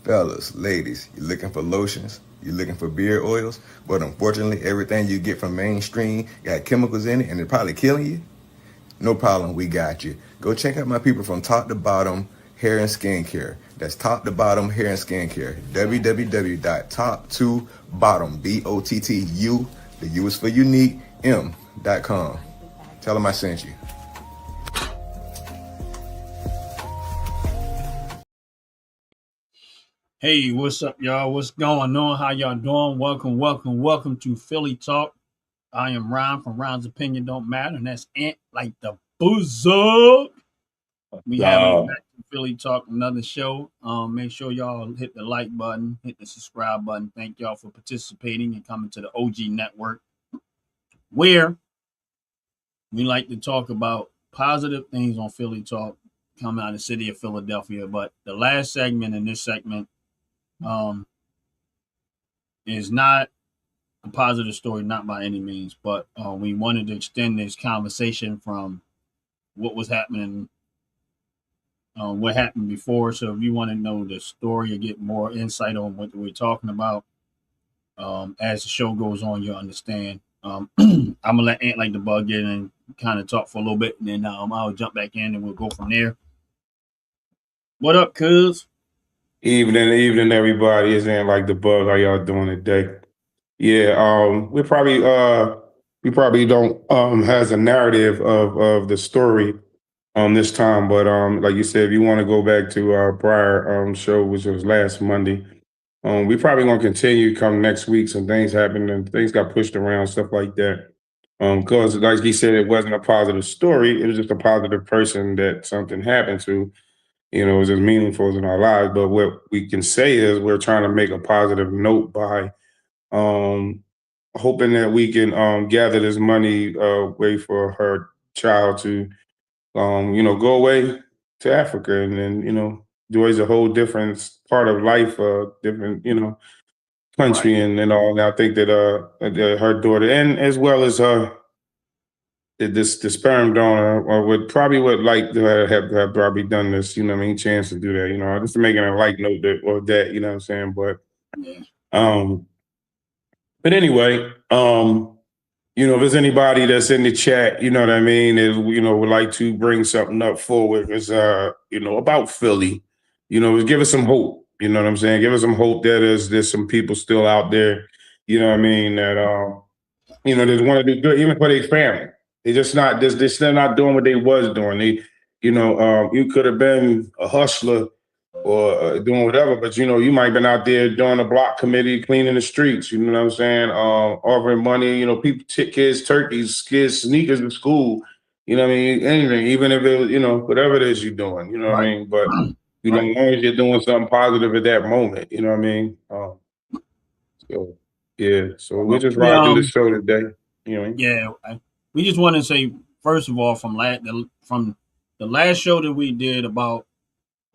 Fellas, ladies, you looking for lotions? You looking for beard oils? But unfortunately, everything you get from mainstream got chemicals in it and it probably killing you? No problem, we got you. Go check out my people from Top to Bottom Hair and Skincare. That's Top to Bottom Hair and Skincare. www.top2bottom, BOTTU, the U is for unique, M.com. Tell them I sent you. Hey, what's up, y'all? What's going on? How y'all doing? Welcome to Philly Talk. I am Ron from Ron's Opinion Don't Matter, and that's Ant like the boozer. We having it Uh, back to Philly Talk, another show. Make sure y'all hit the like button, hit the subscribe button. Thank y'all for participating and coming to the OG Network, where we like to talk about positive things on Philly Talk, come out of the city of Philadelphia. But the last segment in this segment um, is not a positive story, not by any means, but we wanted to extend this conversation from what was happening, what happened before. So if you want to know the story or get more insight on what we're talking about, as the show goes on, you'll understand. I'm gonna let Ant like the bug in and kind of talk for a little bit, and then I'll jump back in and we'll go from there. What up, cuz? evening, everybody. It's in like the bug. How y'all doing today? Yeah, we probably don't has a narrative of the story this time, but like you said, if you want to go back to our prior show, which was last Monday, we probably gonna continue come next week. Some things happened and things got pushed around, stuff like that. Because like he said, it wasn't a positive story. It was just a positive person that something happened to. Is as meaningful in our lives. But what we can say is we're trying to make a positive note by um, hoping that we can gather this money way for her child to, go away to Africa and then, enjoys a whole different part of life, different, Right. country and all. And I think that her daughter and as well as the sperm donor or would probably would like to have probably done this, you know what I mean, chance to do that, just making a like note that or that, you know what I'm saying? Yeah. Um but anyway, if there's anybody that's in the chat, you know what I mean, is would like to bring something up forward is about Philly, give us some hope, you know what I'm saying? Give us some hope that there's some people still out there, you know what I mean, that they want to do good even for their family. They just not this they're still not doing what they was doing. You could have been a hustler or doing whatever, but you might have been out there doing a block committee, cleaning the streets. You know what I'm saying? Offering money. People, kids, turkeys, kids, sneakers in school. You know what I mean? Anything, even if it, whatever it is you're doing. You know what I Right. mean? But Right. as long as you're doing something positive at that moment, you know what I mean? So yeah, so we Well, just yeah. ride through the show today. You know what I mean? Yeah, we just want to say first of all from the last show that we did about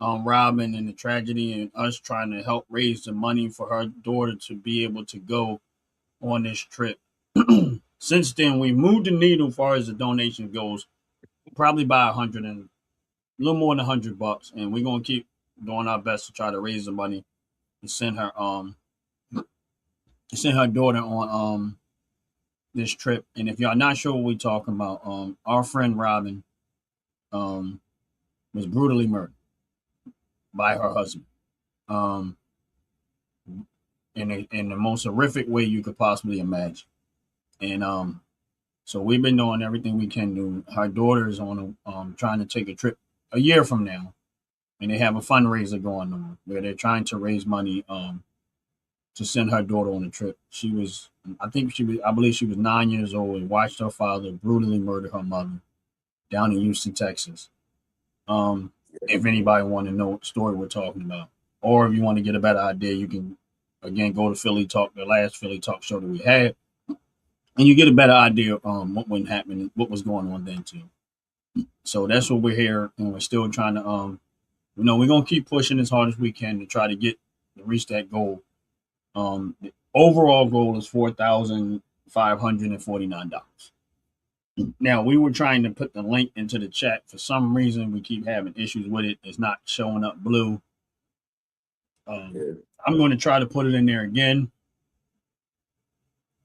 Robin and the tragedy and us trying to help raise the money for her daughter to be able to go on this trip. Since then, we moved the needle as far as the donation goes, probably by 100 and a little more than $100, and we're gonna keep doing our best to try to raise the money to send her daughter on this trip. And if y'all not sure what we're talking about, our friend Robin um, was brutally murdered by her husband um, in the most horrific way you could possibly imagine. And so we've been doing everything we can do. Her daughter is on trying to take a trip a year from now, and they have a fundraiser going on where they're trying to raise money to send her daughter on a trip. I believe she was 9 years old and watched her father brutally murder her mother down in Houston, Texas. Um, if anybody want to know what story we're talking about, or if you want to get a better idea, you can again go to Philly Talk, the last Philly Talk show that we had, and you get a better idea what went happening, what was going on then too. So that's what we're here, and we're still trying to we're gonna keep pushing as hard as we can to try to reach that goal. The overall goal is $4,549. Now we were trying to put the link into the chat. For some reason, we keep having issues with it. It's not showing up blue. I'm going to try to put it in there again,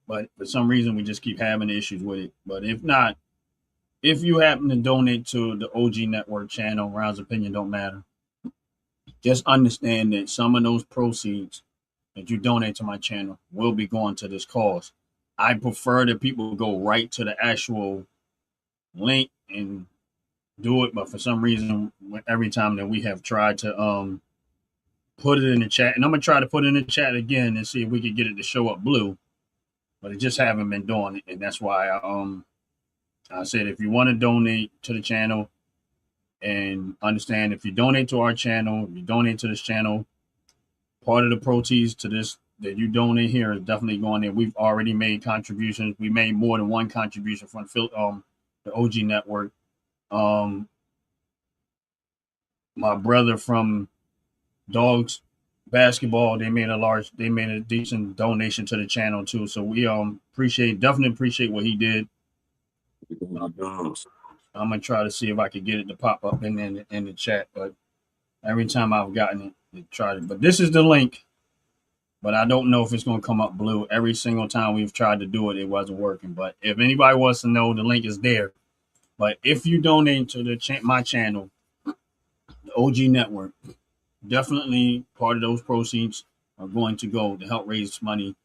but for some reason we just keep having issues with it. But if not, if you happen to donate to the OG Network channel, Round's opinion don't matter. Just understand that some of those proceeds that you donate to my channel will be going to this cause. I prefer that people go right to the actual link and do it, but for some reason, every time that we have tried to put it in the chat, and I'm gonna try to put it in the chat again and see if we can get it to show up blue, but it just haven't been doing it, and that's why I said if you want to donate to the channel, and understand if you donate to our channel, if you donate to this channel, part of the proceeds to this that you donate here is definitely going there. We've already made contributions. We made more than one contribution from the OG Network. My brother from Dogs Basketball, they made a decent donation to the channel too. So we definitely appreciate what he did. I'm gonna try to see if I can get it to pop up in the chat, but every time I've gotten it tried it. But this is the link, but I don't know if it's gonna come up blue. Every single time we've tried to do it, it wasn't working. But if anybody wants to know, the link is there. But if you donate to my channel, the OG Network, definitely part of those proceeds are going to go to help raise money.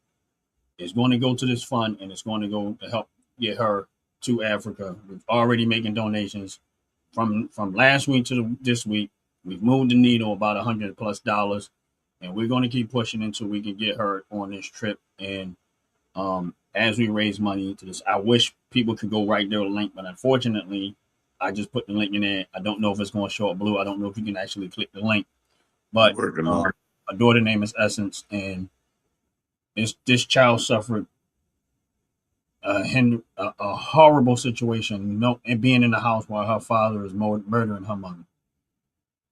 It's going to go to this fund, and it's going to go to help get her to Africa. We've already making donations from last week to this week. We've moved the needle about $100+, and we're going to keep pushing until we can get her on this trip. And as we raise money to this, I wish people could go right there with a link, but unfortunately, I just put the link in there. I don't know if it's going to show up blue. I don't know if you can actually click the link, but my daughter's name is Essence, and this child suffered a horrible situation, and being in the house while her father is murdering her mother.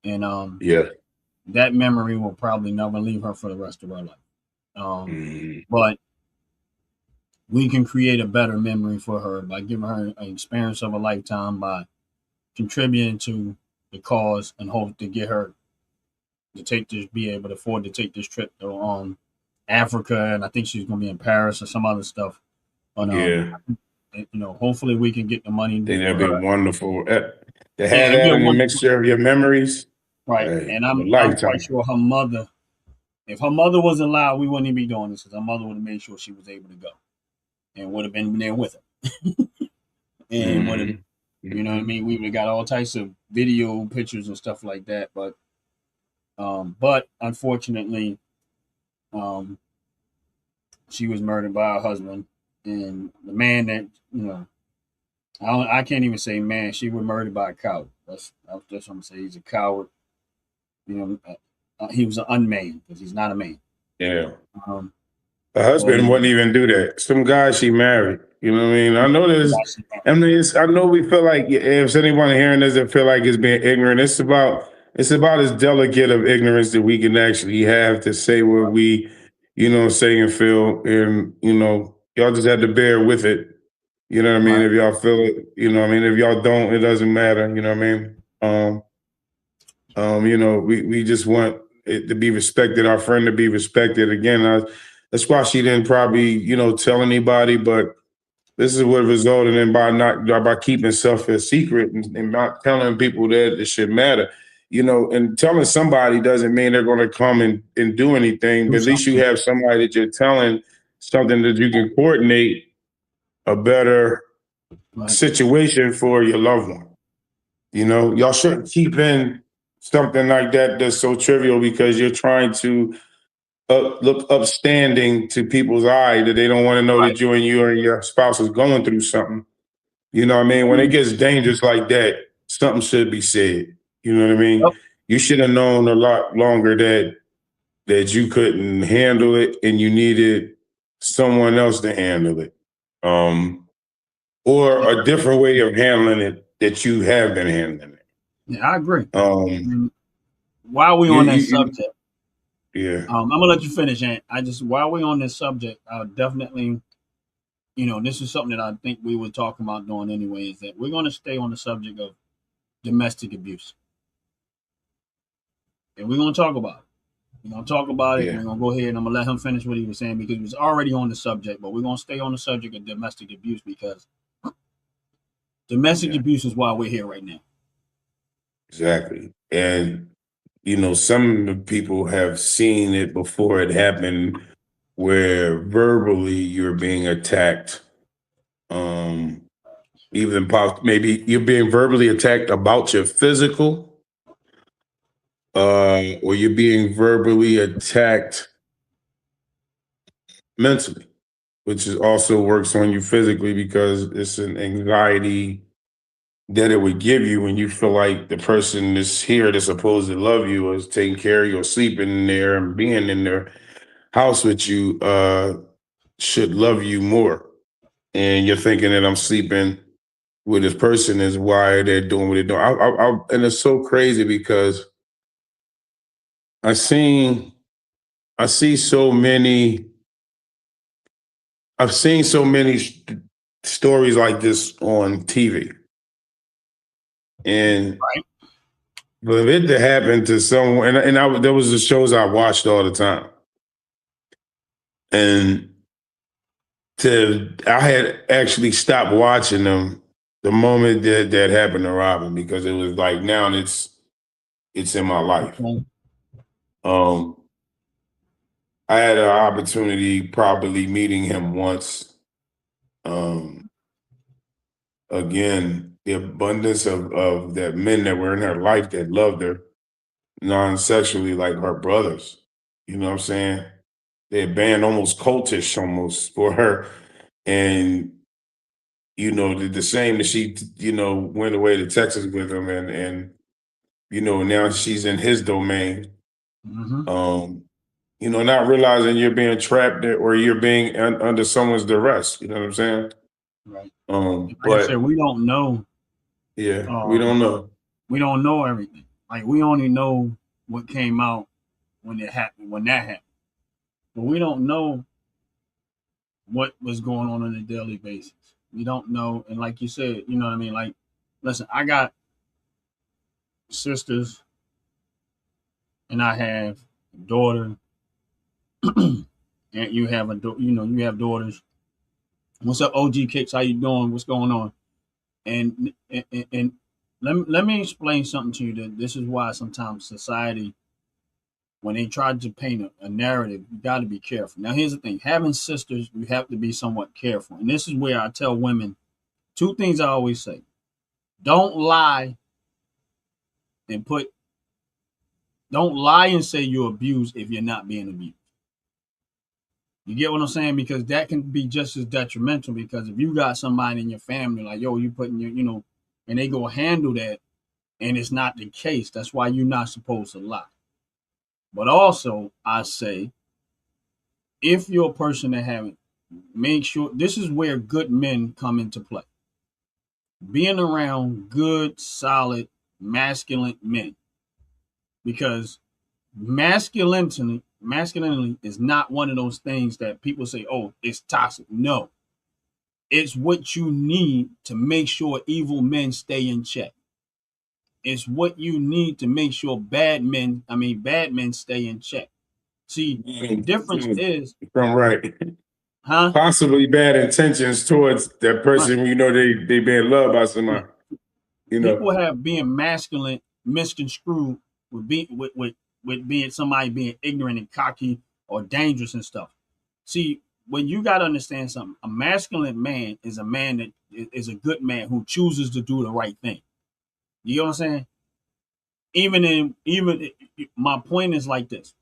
And that memory will probably never leave her for the rest of her life. But we can create a better memory for her by giving her an experience of a lifetime, by contributing to the cause, and hope to get her to be able to afford to take this trip to Africa. And I think she's going to be in Paris or some other stuff. But hopefully we can get the money. That'd be wonderful. To have that in the mixture of your memories. Right. And I'm quite sure her mother, if her mother wasn't alive, we wouldn't even be doing this, because her mother would have made sure she was able to go and would have been there with her. And would have, you know what I mean? We would have got all types of video, pictures, and stuff like that. But unfortunately, she was murdered by her husband. And the man that, I can't even say man, she was murdered by a coward. That's what I'm going to say. He's a coward. He was an unman, because he's not a man. Yeah. Her husband wouldn't even do that. Some guy she married. You know what I mean? I know I know we feel like, if anyone hearing this that feel like it's being ignorant, it's about as delicate of ignorance that we can actually have to say what we, say and feel. And, y'all just had to bear with it. You know what I mean? Right. If y'all feel it, if y'all don't, it doesn't matter. You know what I mean? We just want it to be respected, our friend to be respected. Again, that's why she didn't probably, tell anybody, but this is what resulted in by keeping stuff a secret and not telling people that it should matter. And telling somebody doesn't mean they're going to come and do anything, but at least you have somebody that you're telling something that you can coordinate a better situation for your loved one. Y'all shouldn't keep in something like that that's so trivial because you're trying to look upstanding to people's eye, that they don't want to know that you and your spouse is going through something. You know what I mean? When it gets dangerous like that, something should be said. You know what I mean? Yep. You should have known a lot longer that you couldn't handle it and you needed someone else to handle it. Or a different way of handling it that you have been handling it. Yeah, I agree. While we're on that subject, I'm gonna let you finish, Ant. While we're on this subject, I would definitely, this is something that I think we were talking about doing anyway, is that we're gonna stay on the subject of domestic abuse. And we're gonna talk about We're gonna talk about it. Yeah. We're gonna go ahead and I'm gonna let him finish what he was saying because he was already on the subject, but we're gonna stay on the subject of domestic abuse because domestic Yeah. abuse is why we're here right now. Exactly. And some people have seen it before it happened where verbally you're being attacked. Even maybe you're being verbally attacked about your physical, or you're being verbally attacked mentally, which is also works on you physically because it's an anxiety that it would give you when you feel like the person that's here that's supposed to love you or is taking care of you or sleeping in there and being in their house with you should love you more. And you're thinking that I'm sleeping with this person is why they're doing what they're doing. And it's so crazy because I see so many. I've seen so many stories like this on TV, and Right. but if it happened to someone, there was the shows I watched all the time, and I had actually stopped watching them the moment that happened to Robin because it was like now it's in my life. Okay. I had an opportunity probably meeting him once. Again, the abundance of that men that were in her life that loved her non-sexually like her brothers. You know what I'm saying? They had banned almost cultish almost for her. And, did the same that she, went away to Texas with him and now she's in his domain. Mm-hmm. Not realizing you're being trapped or you're being under someone's duress. You know what I'm saying? Right. Like I said, But we don't know. yeah, we don't know. We don't know everything. Like we only know what came out when it happened, when that happened. But we don't know what was going on a daily basis. We don't know. And like you said, you know what I mean? Like, listen, I got sisters and I have a daughter and you have you have daughters. What's up, OG Kicks? How you doing? What's going on? And let me explain something to you that this is why sometimes society, when they try to paint a narrative, you got to be careful. Now, here's the thing: having sisters, you have to be somewhat careful. And this is where I tell women two things I always say: don't lie and don't lie and say you're abused if you're not being abused. You get what I'm saying? Because that can be just as detrimental. Because if you got somebody in your family like, yo, you putting your, and they go handle that, and it's not the case, that's why you're not supposed to lie. But also, I say, if you're a person that haven't, make sure this is where good men come into play. Being around good, solid, masculine men, because masculinity is not one of those things that people say, oh, it's toxic. No, it's what you need to make sure evil men stay in check. It's what you need to make sure bad men stay in check. See, the difference is, From right. huh? Possibly bad intentions towards that Right. person, they being loved by somebody. People have being masculine misconstrued with being somebody being ignorant and cocky or dangerous and stuff. See, when you got to understand something, a masculine man is a man that is a good man who chooses to do the right thing. You know what I'm saying? Even my point is like this: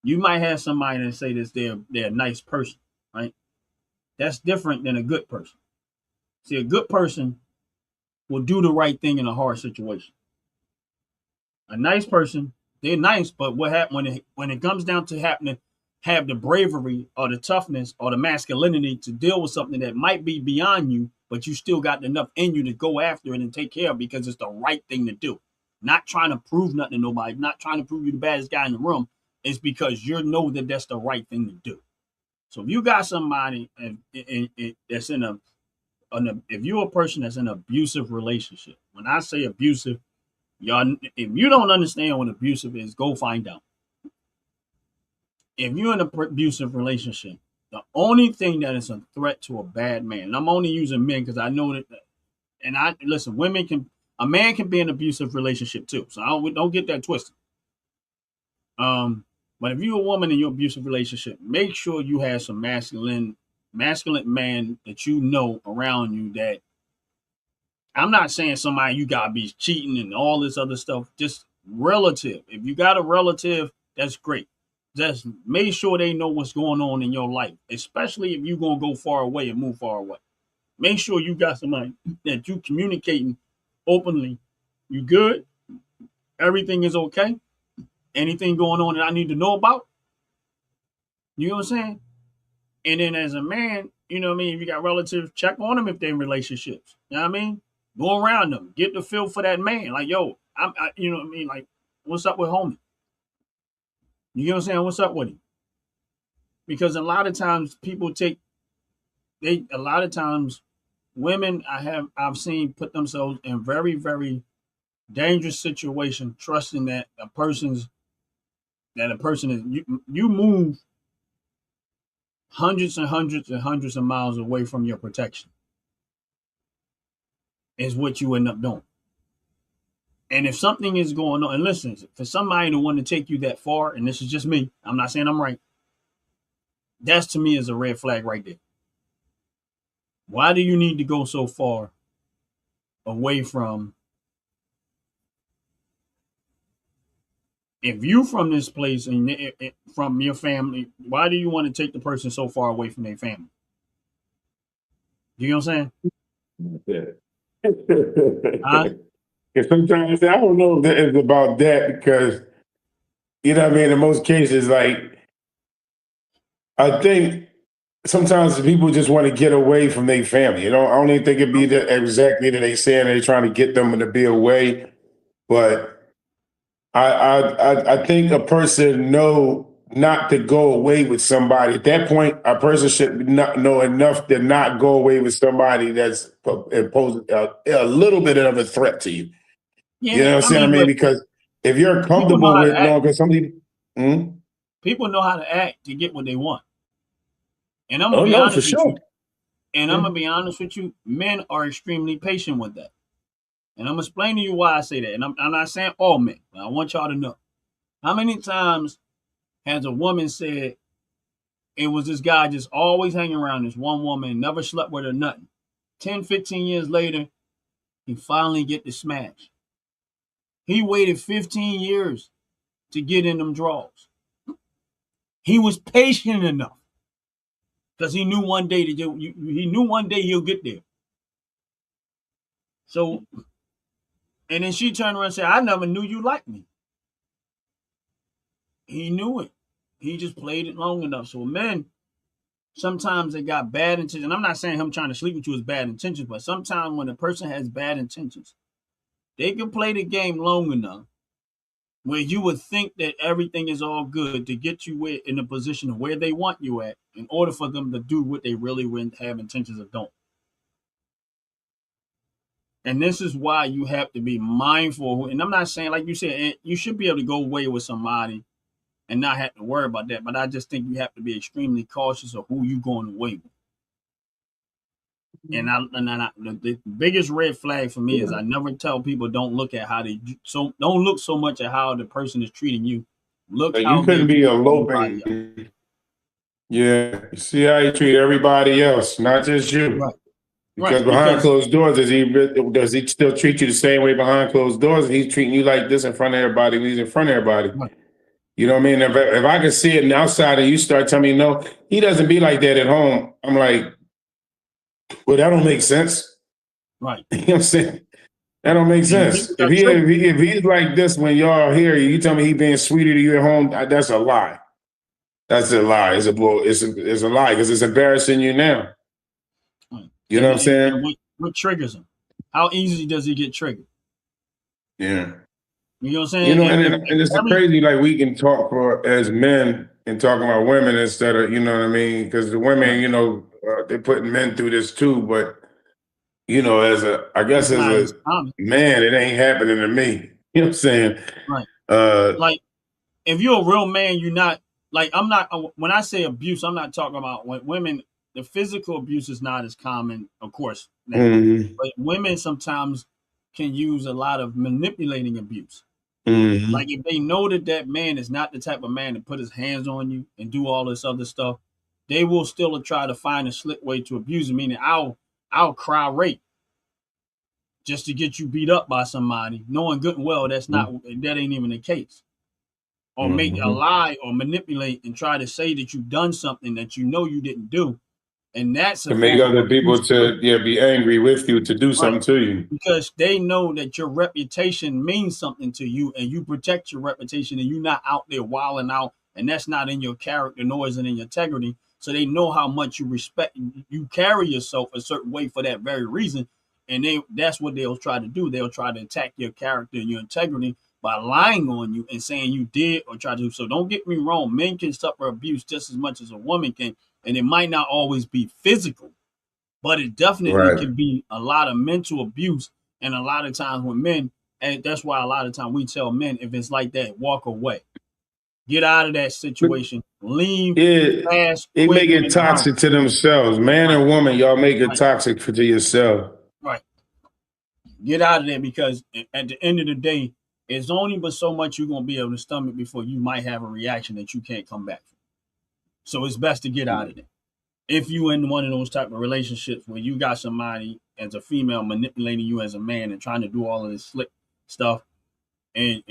you might have somebody that say this they're a nice person, right? That's different than a good person. See, a good person will do the right thing in a hard situation. A nice person, they're nice, but what happens when it comes down to having to have the bravery or the toughness or the masculinity to deal with something that might be beyond you, but you still got enough in you to go after it and take care of because it's the right thing to do. Not trying to prove nothing to nobody, not trying to prove you're the baddest guy in the room. It's because you know that that's the right thing to do. So if you got somebody that's if you're a person that's in an abusive relationship, when I say abusive, y'all, if you don't understand what abusive is, go find out. if you're in an abusive relationship, the only thing that is a threat to a bad man, and I'm only using men because I know that, and I listen, a man can be in an abusive relationship too. So don't get that twisted. But if you're a woman in your abusive relationship, make sure you have some masculine man that you know around you. That I'm not saying somebody you gotta be cheating and all this other stuff. Just relative. If you got a relative, that's great. Just make sure they know what's going on in your life, especially if you're gonna go far away and move far away. Make sure you got somebody that you communicating openly. You good? Everything is okay? Anything going on that I need to know about? You know what I'm saying? And then as a man, you know what I mean? If you got relatives, check on them if they're in relationships. You know what I mean? Go around them. Get the feel for that man. Like, yo, you know what I mean? Like, what's up with homie? You know what I'm saying? What's up with him? Because a lot of times a lot of times women I've seen put themselves in very, very dangerous situation, trusting that a person is you move hundreds and hundreds and hundreds of miles away from your protection is what you end up doing. And if something is going on, and listen, for somebody to want to take you that far, and this is just me, I'm not saying I'm right, that's to me is a red flag right there. Why do you need to go so far away from, if you from this place and from your family, why do you want to take the person so far away from their family? You know what I'm saying? Huh? And sometimes I don't know if it's about that because, you know what I mean, in most cases, like, I think sometimes people just want to get away from their family. You know, I don't even think it'd be that exactly that they saying they're trying to get them to be away, but I think a person know not to go away with somebody. At that point, a person should not know enough to not go away with somebody that's imposing a little bit of a threat to you. Yeah, You know what I'm saying? I mean, because if you're people know comfortable how with to act. because somebody, People know how to act to get what they want. And I'm oh gonna be no, honest for with sure. you. And I'm Yeah. gonna be honest with you. Men are extremely patient with that. And I'm gonna explain to you why I say that. And I'm not saying all men, but I want y'all to know. How many times has a woman said it was this guy just always hanging around this one woman, never slept with her, nothing. 10, 15 years later, he finally get the smash. He waited 15 years to get in them draws. He was patient enough because he knew one day he'll get there. So, and then she turned around and said, "I never knew you liked me." He knew it. He just played it long enough. So men, sometimes they got bad intentions. I'm not saying him trying to sleep with you is bad intentions, but sometimes when a person has bad intentions, they can play the game long enough where you would think that everything is all good to get you in a position of where they want you at in order for them to do what they really have intentions of doing. And this is why you have to be mindful. And I'm not saying, like you said, you should be able to go away with somebody and not have to worry about that. But I just think you have to be extremely cautious of who you going away with. And the biggest red flag for me is I never tell people don't look so much at how the person is treating you. Look Like, how you they couldn't be treat everybody else. eloping. Yeah, you see how you treat everybody else, not just you. Right, Because right. behind Because closed doors, does he still treat you the same way behind closed doors? He's treating you like this in front of everybody when he's in front of everybody. right, You know what I mean? If I can see it on the outside and you start telling me no, he doesn't be like that at home. I'm like, well, that don't make sense. right. You know what I'm saying? That don't make And sense. people If got triggered. if he's like this when y'all here, you tell me he being sweeter to you at home, that's a lie. That's a lie. It's a lie because it's embarrassing you now. Right. You know what I'm saying? And what triggers him? How easy does he get triggered? Yeah. You know what I'm You saying? know, and it's crazy. Like, we can talk for as men and talking about women instead of, you know what I mean? Because the women, Right. you know, they're putting men through this too. But, you know, I guess It's as not a as common. man, it ain't happening to me. You know what I'm saying? Right. Uh, Like if you're a real man, you're not like I'm not when I say abuse, I'm not talking about when women. The physical abuse is not as common, of course, now, Mm-hmm. but women sometimes can use a lot of manipulating abuse. Mm-hmm. Like if they know that that man is not the type of man to put his hands on you and do all this other stuff, they will still try to find a slick way to abuse you. Meaning, I'll cry rape just to get you beat up by somebody, knowing good and well that ain't even the case. Or make a Mm-hmm. lie or manipulate and try to say that you've done something that you know you didn't do, and that's a To make form of other people abuse. to be angry with you to do Right. something to you. Because they know that your reputation means something to you and you protect your reputation and you're not out there wilding out and that's not in your character nor is it in your integrity. So they know how much you respect you carry yourself a certain way for that very reason. And that's what they'll try to do. They'll try to attack your character and your integrity by lying on you and saying you did or try to do. So don't get me wrong, men can suffer abuse just as much as a woman can, and it might not always be physical, but it definitely Right. can be a lot of mental abuse. And a lot of times with men, and that's why a lot of times we tell men, if it's like that, walk away, get out of that situation, leave Yeah, fast, they quick, make it and hurry. toxic to themselves. Man Right, and woman, y'all make it right, toxic to yourself. right. Get out of there because at the end of the day, it's only but so much you're gonna be able to stomach before you might have a reaction that you can't come back from. So it's best to get out of there. If you in one of those type of relationships where you got somebody as a female manipulating you as a man and trying to do all of this slick stuff, and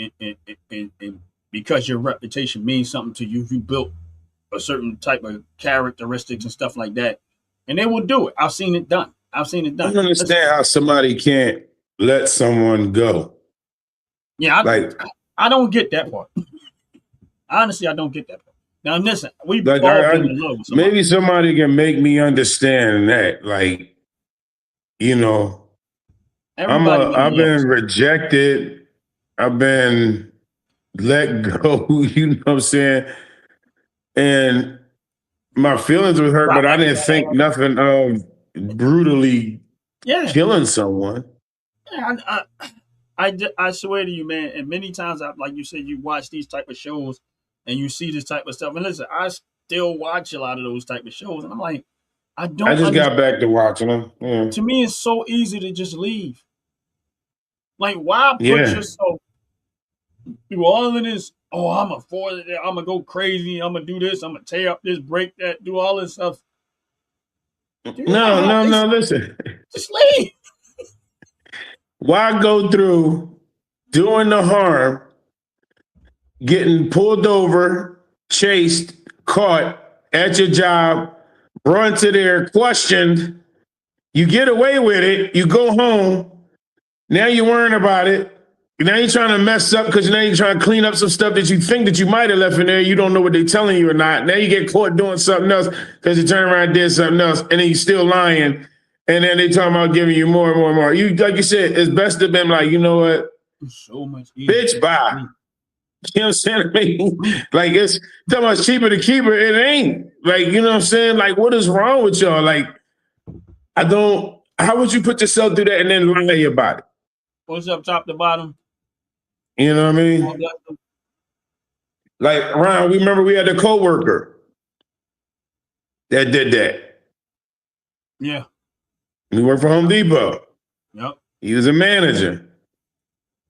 because your reputation means something to you, if you built a certain type of characteristics and stuff like that, and they will do it. I've seen it done. I've seen it I done. don't Listen, understand how somebody can't let someone go. yeah, Like, I don't get that part. Honestly, I don't get that part. Now, listen, we've like all I been in love with somebody. maybe somebody can make me understand that. Like, you know, Everybody been in I've love with been somebody. rejected. I've been let go, you know what I'm saying? And my feelings were hurt, Drop but I like a didn't think dad. nothing of brutally Yeah, killing someone. yeah. I swear to you, man. And many times, like you said, you watch these type of shows and you see this type of stuff. And listen, I still watch a lot of those type of shows, and I'm like, I I don't just understand. got back to watching them. Yeah. To me, it's so easy to just leave. Like, why put Yeah. yourself through all of this? Oh, I'm a for it. I'm gonna go crazy. I'm gonna do this. I'm gonna tear up this, break that, do all this stuff. Do you know No, how no, it's no. Listen, just leave? why go through doing the harm, getting pulled over, chased, caught at your job, run to there, questioned? You get away with it. You go home. Now you're worrying about it. Now you're trying to mess up because now you're trying to clean up some stuff that you think that you might have left in there. You don't know what they're telling you or not. Now you get caught doing something else because you turn around and did something else, and then you still lying. And then they talking about giving you more and more and more. You like you said, it's best to have been like, you know what, It's so much easier. bitch, bye. Leave. You know what I'm saying? I mean, Leave. like it's so much cheaper to keep it. It ain't. Like, you know what I'm saying? Like, what is wrong with y'all? Like, I don't. How would you put yourself through that and then lie about it? What's up, top to bottom? You know what I God mean? bless them. Like Ron, we remember we had a coworker that did that. Yeah. He worked for Home Depot. Yep. He was a manager.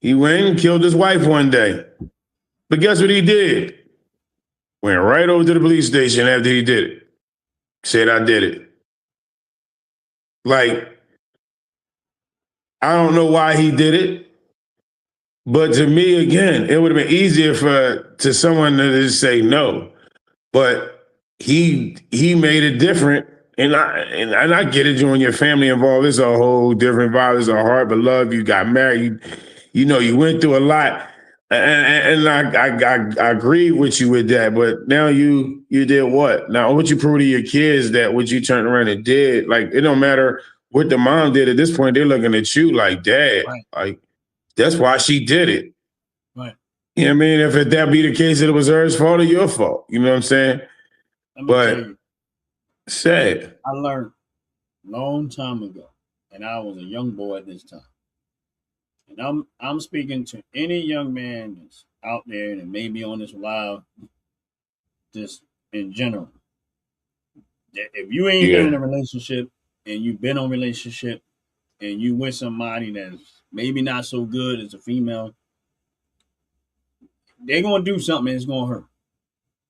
He went and killed his wife one day. But guess what he did? Went right over to the police station after he did it. Said, I did it. Like, I don't know why he did it. But to me, again, it would have been easier to someone to just say no. But he made it different. And I get it, you and your family involved. It's a whole different vibe. It's a heart, but love. You got married. You know, you went through a lot. And I agree with you with that. But now you did what? Now what you prove to your kids that what you turned around and did, like it don't matter what the mom did at this point, they're looking at you like, Dad, Right. like that's why she did it. Right. You know what I mean? If that be the case, that it was her fault or your fault. You know what I'm saying? Let me tell But you, sad. I learned a long time ago, and I was a young boy at this time. And I'm speaking to any young man that's out there that may be on this live. just in general. If you ain't been in a relationship and you've been on a relationship and you with somebody that's maybe not so good as a female, they're gonna do something and it's gonna hurt.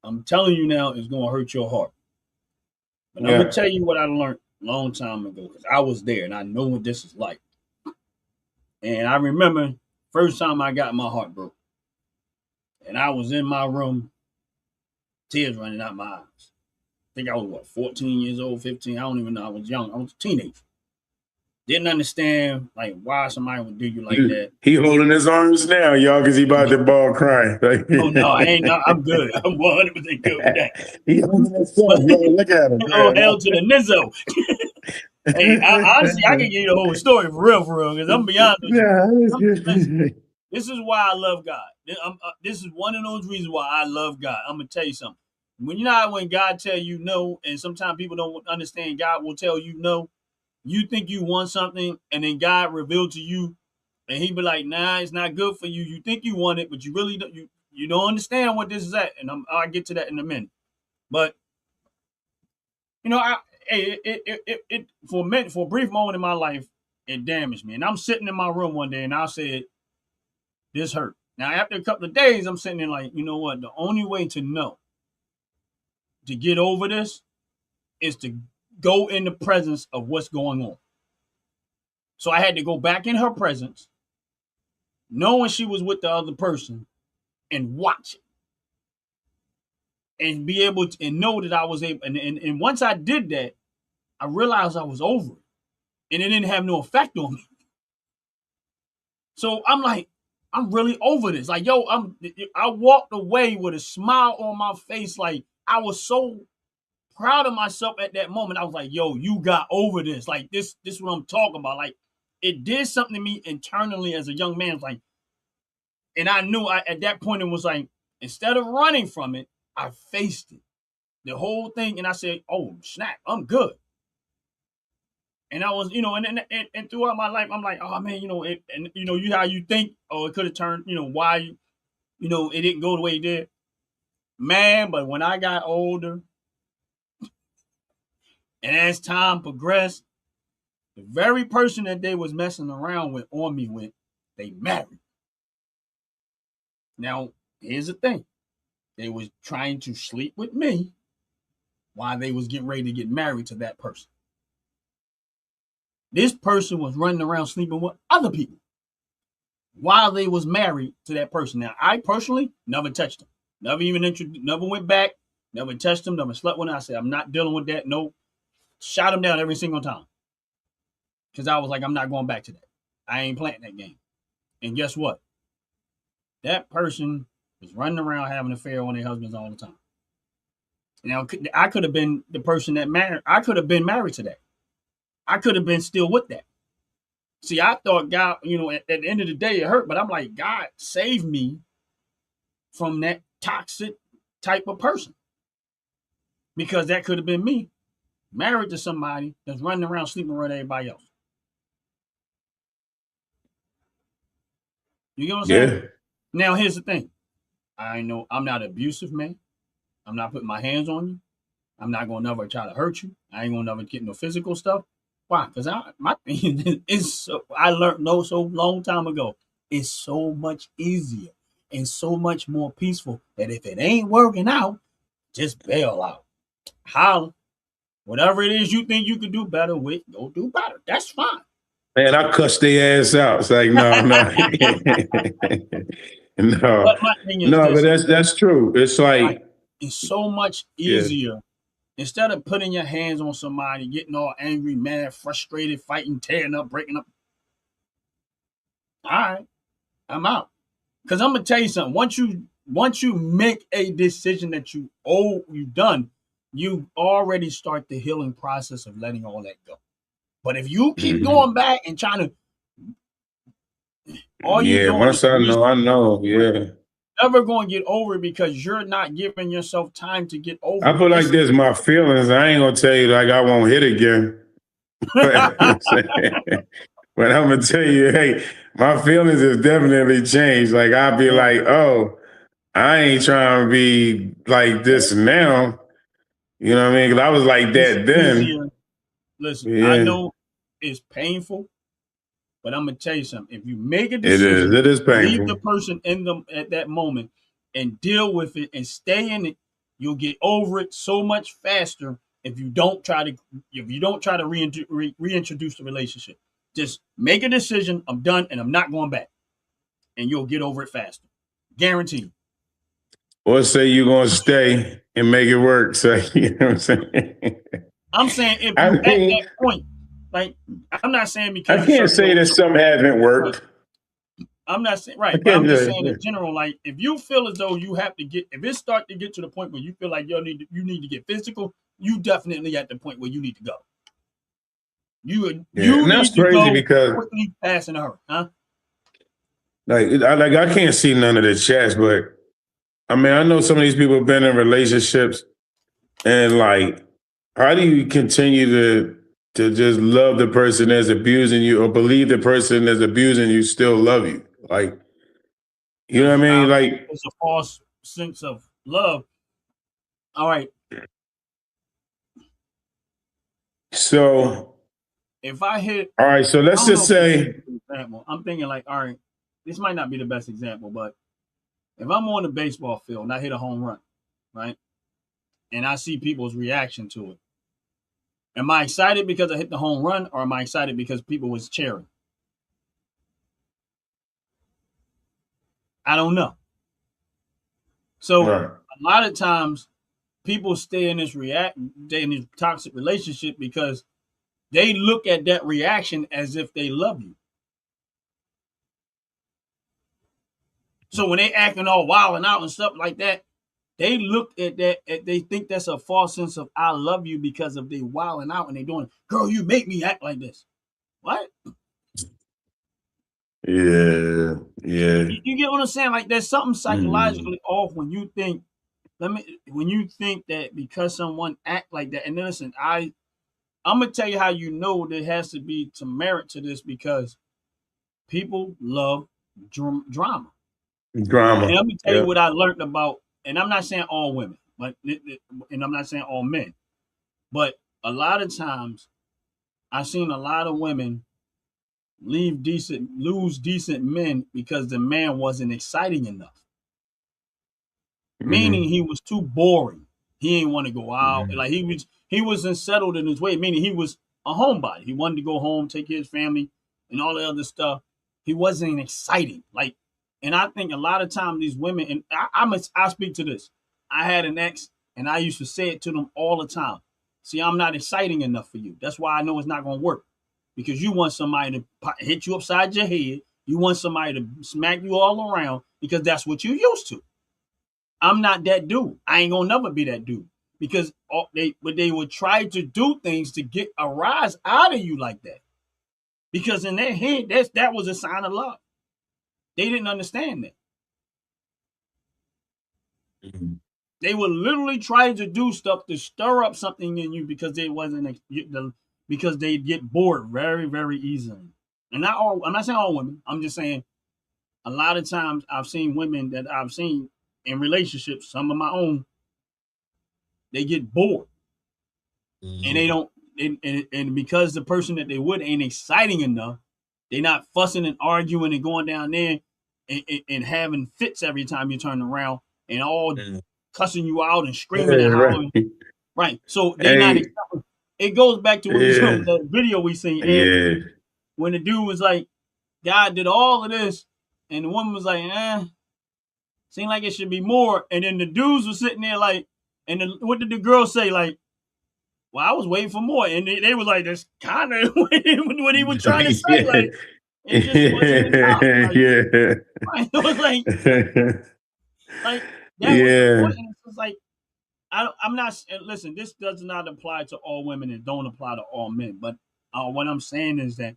I'm telling you now, it's gonna hurt your heart. But I'm gonna tell you what I learned a long time ago because I was there and I know what this is like. And I remember first time I got my heart broke, and I was in my room, tears running out my eyes. I think I was 14 years old, 15. I don't even know. I was young. I was a teenager. Didn't understand like why somebody would do you like that. He holding his arms now, y'all, because he about to ball crying. Oh no, I ain't. I'm good. I'm 100% good with that. He holding his arms. Look at him. Oh hell to the Nizzo. Hey, honestly, I can give you the whole story for real, because I'm beyond. This is why I love God. This is one of those reasons why I love God. I'm gonna tell you something. When when God tell you no, and sometimes people don't understand, God will tell you no. You think you want something, and then God revealed to you, and He be like, "Nah, it's not good for you. You think you want it, but you really don't. You don't understand what this is at." And I'll get to that in a minute. But for a brief moment in my life, it damaged me. And I'm sitting in my room one day, and I said, "This hurt." Now, after a couple of days, I'm sitting there like, you know what? The only way to know to get over this is to go in the presence of what's going on. So I had to go back in her presence, knowing she was with the other person, and watch it. And be able to and know that I was able. And once I did that, I realized I was over it. And it didn't have no effect on me. So I'm like, I'm really over this. Like, yo, I walked away with a smile on my face. Like, I was so proud of myself at that moment. I was like, yo, you got over this. Like, this is what I'm talking about. Like, it did something to me internally as a young man. Like, and I knew at that point it was like, instead of running from it, I faced it. The whole thing. And I said, oh, snap, I'm good. And I was, and throughout my life, I'm like, oh man, how you think, oh, it could have turned, why, it didn't go the way it did. Man, but when I got older, and as time progressed, the very person that they was messing around with on me with, they married. Now, here's the thing. They was trying to sleep with me while they was getting ready to get married to that person. This person was running around sleeping with other people while they was married to that person. Now, I personally never touched them. Never went back, never touched them, never slept with them. I said, I'm not dealing with that. No. Shot them down every single time. Because I was like, I'm not going back to that. I ain't playing that game. And guess what? That person was running around having an affair on their husbands all the time. Now, I could have been the person that married. I could have been married to that. I could have been still with that. See, I thought God, at the end of the day, it hurt. But I'm like, God saved me from that toxic type of person. Because that could have been me, married to somebody that's running around sleeping around everybody else. You get what I'm saying? Yeah. Now, here's the thing. I know I'm not an abusive man. I'm not putting my hands on you. I'm not going to never try to hurt you. I ain't going to never get no physical stuff. Why? Because my thing is, I learned so long time ago, it's so much easier and so much more peaceful that if it ain't working out, just bail out. Holla. Whatever it is you think you can do better with, go do better. That's fine. Man, I cuss their ass out. It's like, no. No. But that's true. It's like it's so much easier. Yeah. Instead of putting your hands on somebody, getting all angry, mad, frustrated, fighting, tearing up, breaking up. All right, I'm out. Because I'm gonna tell you something. Once you make a decision that you've done, you already start the healing process of letting all that go. But if you keep going back and trying to, once I know, yeah. Never going to get over it because you're not giving yourself time to get over it. I feel like this my feelings. I ain't gonna tell you like I won't hit again. But I'm gonna tell you, hey, my feelings have definitely changed. Like I'll be like, oh, I ain't trying to be like this now. You know what I mean? 'Cause I was like It's that then. easier. Listen, I Yeah, know it's painful, but I'm gonna tell you something. If you make a it is. decision, It is leave the painful. person in them at that moment and deal with it and stay in it, you'll get over it so much faster if you don't try to reintroduce the relationship. Just make a decision. I'm done and I'm not going back. And you'll get over it faster. Guaranteed. Or say you're gonna stay and make it work. So you know what I'm saying? I'm saying if I you at mean, that point, like I'm not saying I because you can't certain say that some haven't right. worked. I'm not saying I right, but can't I'm just say. saying in general, like if you feel as though you have to get if it start to get to the point where you feel like you need to get physical, you definitely at the point where you need to go. Yeah, You and that's need to crazy go because quickly, fast, in a hurry, huh? I can't see none of the chats, but I mean I know some of these people have been in relationships and like how do you continue to just love the person that's abusing you or believe the person that's abusing you still love you? Like, you know It's what I mean? Like, it's a false sense of love. All right, so if I hit, all right, so I let's don't know just if this is a say good example. I'm thinking like, all right, this might not be the best example, but if I'm on the baseball field and I hit a home run, right, and I see people's reaction to it, am I excited because I hit the home run, or am I excited because people was cheering? I don't know. So right. a lot of times people stay in this toxic relationship because they look at that reaction as if they love you. So when they acting all wild and out and stuff like that, they look at that. They think that's a false sense of I love you because of they wilding out and they doing. Girl, you make me act like this. What? Yeah, yeah. You get what I'm saying? Like there's something Mm. psychologically off when you think. When you think that because someone act like that. And then listen, I'm gonna tell you how you know there has to be some merit to this because people love drama. And Drama. let me tell you Yeah. what I learned about. And I'm not saying all women, and I'm not saying all men, but a lot of times I've seen a lot of women lose decent men because the man wasn't exciting enough. Meaning Mm-hmm. he was too boring. He didn't want to go out. Mm-hmm. Like he wasn't settled in his way. Meaning he was a homebody. He wanted to go home, take care of his family, and all the other stuff. He wasn't exciting. Like, and I think a lot of times these women, and I speak to this. I had an ex, and I used to say it to them all the time. See, I'm not exciting enough for you. That's why I know it's not going to work because you want somebody to hit you upside your head. You want somebody to smack you all around because that's what you used to. I'm not that dude. I ain't gonna never be that dude because they would try to do things to get a rise out of you like that because in their head that was a sign of love. They didn't understand that. Mm-hmm. They would literally try to do stuff to stir up something in you because they wasn't because they get bored very very easily. And not all. I'm not saying all women. I'm just saying a lot of times I've seen women that I've seen in relationships, some of my own, they get bored and they don't and because the person that they would ain't exciting enough, they not fussing and arguing and going down there and having fits every time you turn around and all Mm-hmm. cussing you out and screaming Yeah, and right. hollering. Right. So they not Hey, exciting. It goes back to what we yeah, that video we seen, Ed, yeah. when the dude was like, God did all of this, and the woman was like, seemed like it should be more. And then the dudes were sitting there like, what did the girl say? Like, well, I was waiting for more, and they were like, "That's kind of what he was trying to say." Yeah. Like, it just wasn't enough. Like, Yeah. right? It was like that was the Yeah. point. And it's just like I'm not. Listen, this does not apply to all women and don't apply to all men. But what I'm saying is that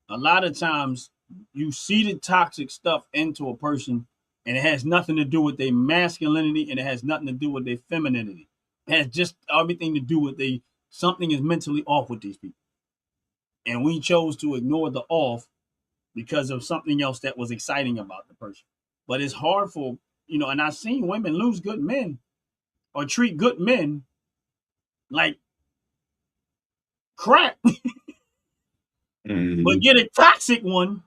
a lot of times you see the toxic stuff into a person, and it has nothing to do with their masculinity, and it has nothing to do with their femininity. It has just everything to do with something is mentally off with these people. And we chose to ignore the off because of something else that was exciting about the person. But it's hard for and I've seen women lose good men or treat good men like crap, but get a toxic one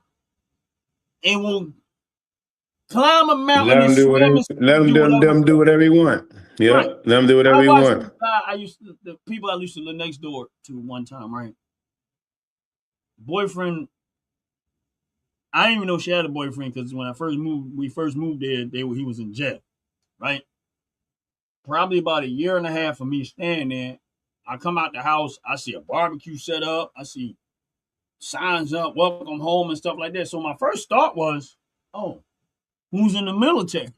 and will climb a mountain Let and them do swim whatever. and Let do them, whatever. them do whatever you want. Yep. Right. Let them do whatever I you watched want. this guy the people I used to live next door to one time, right? Boyfriend, I didn't even know she had a boyfriend because when we first moved there, he was in jail, right? Probably about a year and a half of me staying there. I come out the house, I see a barbecue set up, I see signs up, welcome home and stuff like that. So my first thought was, oh, who's in the military?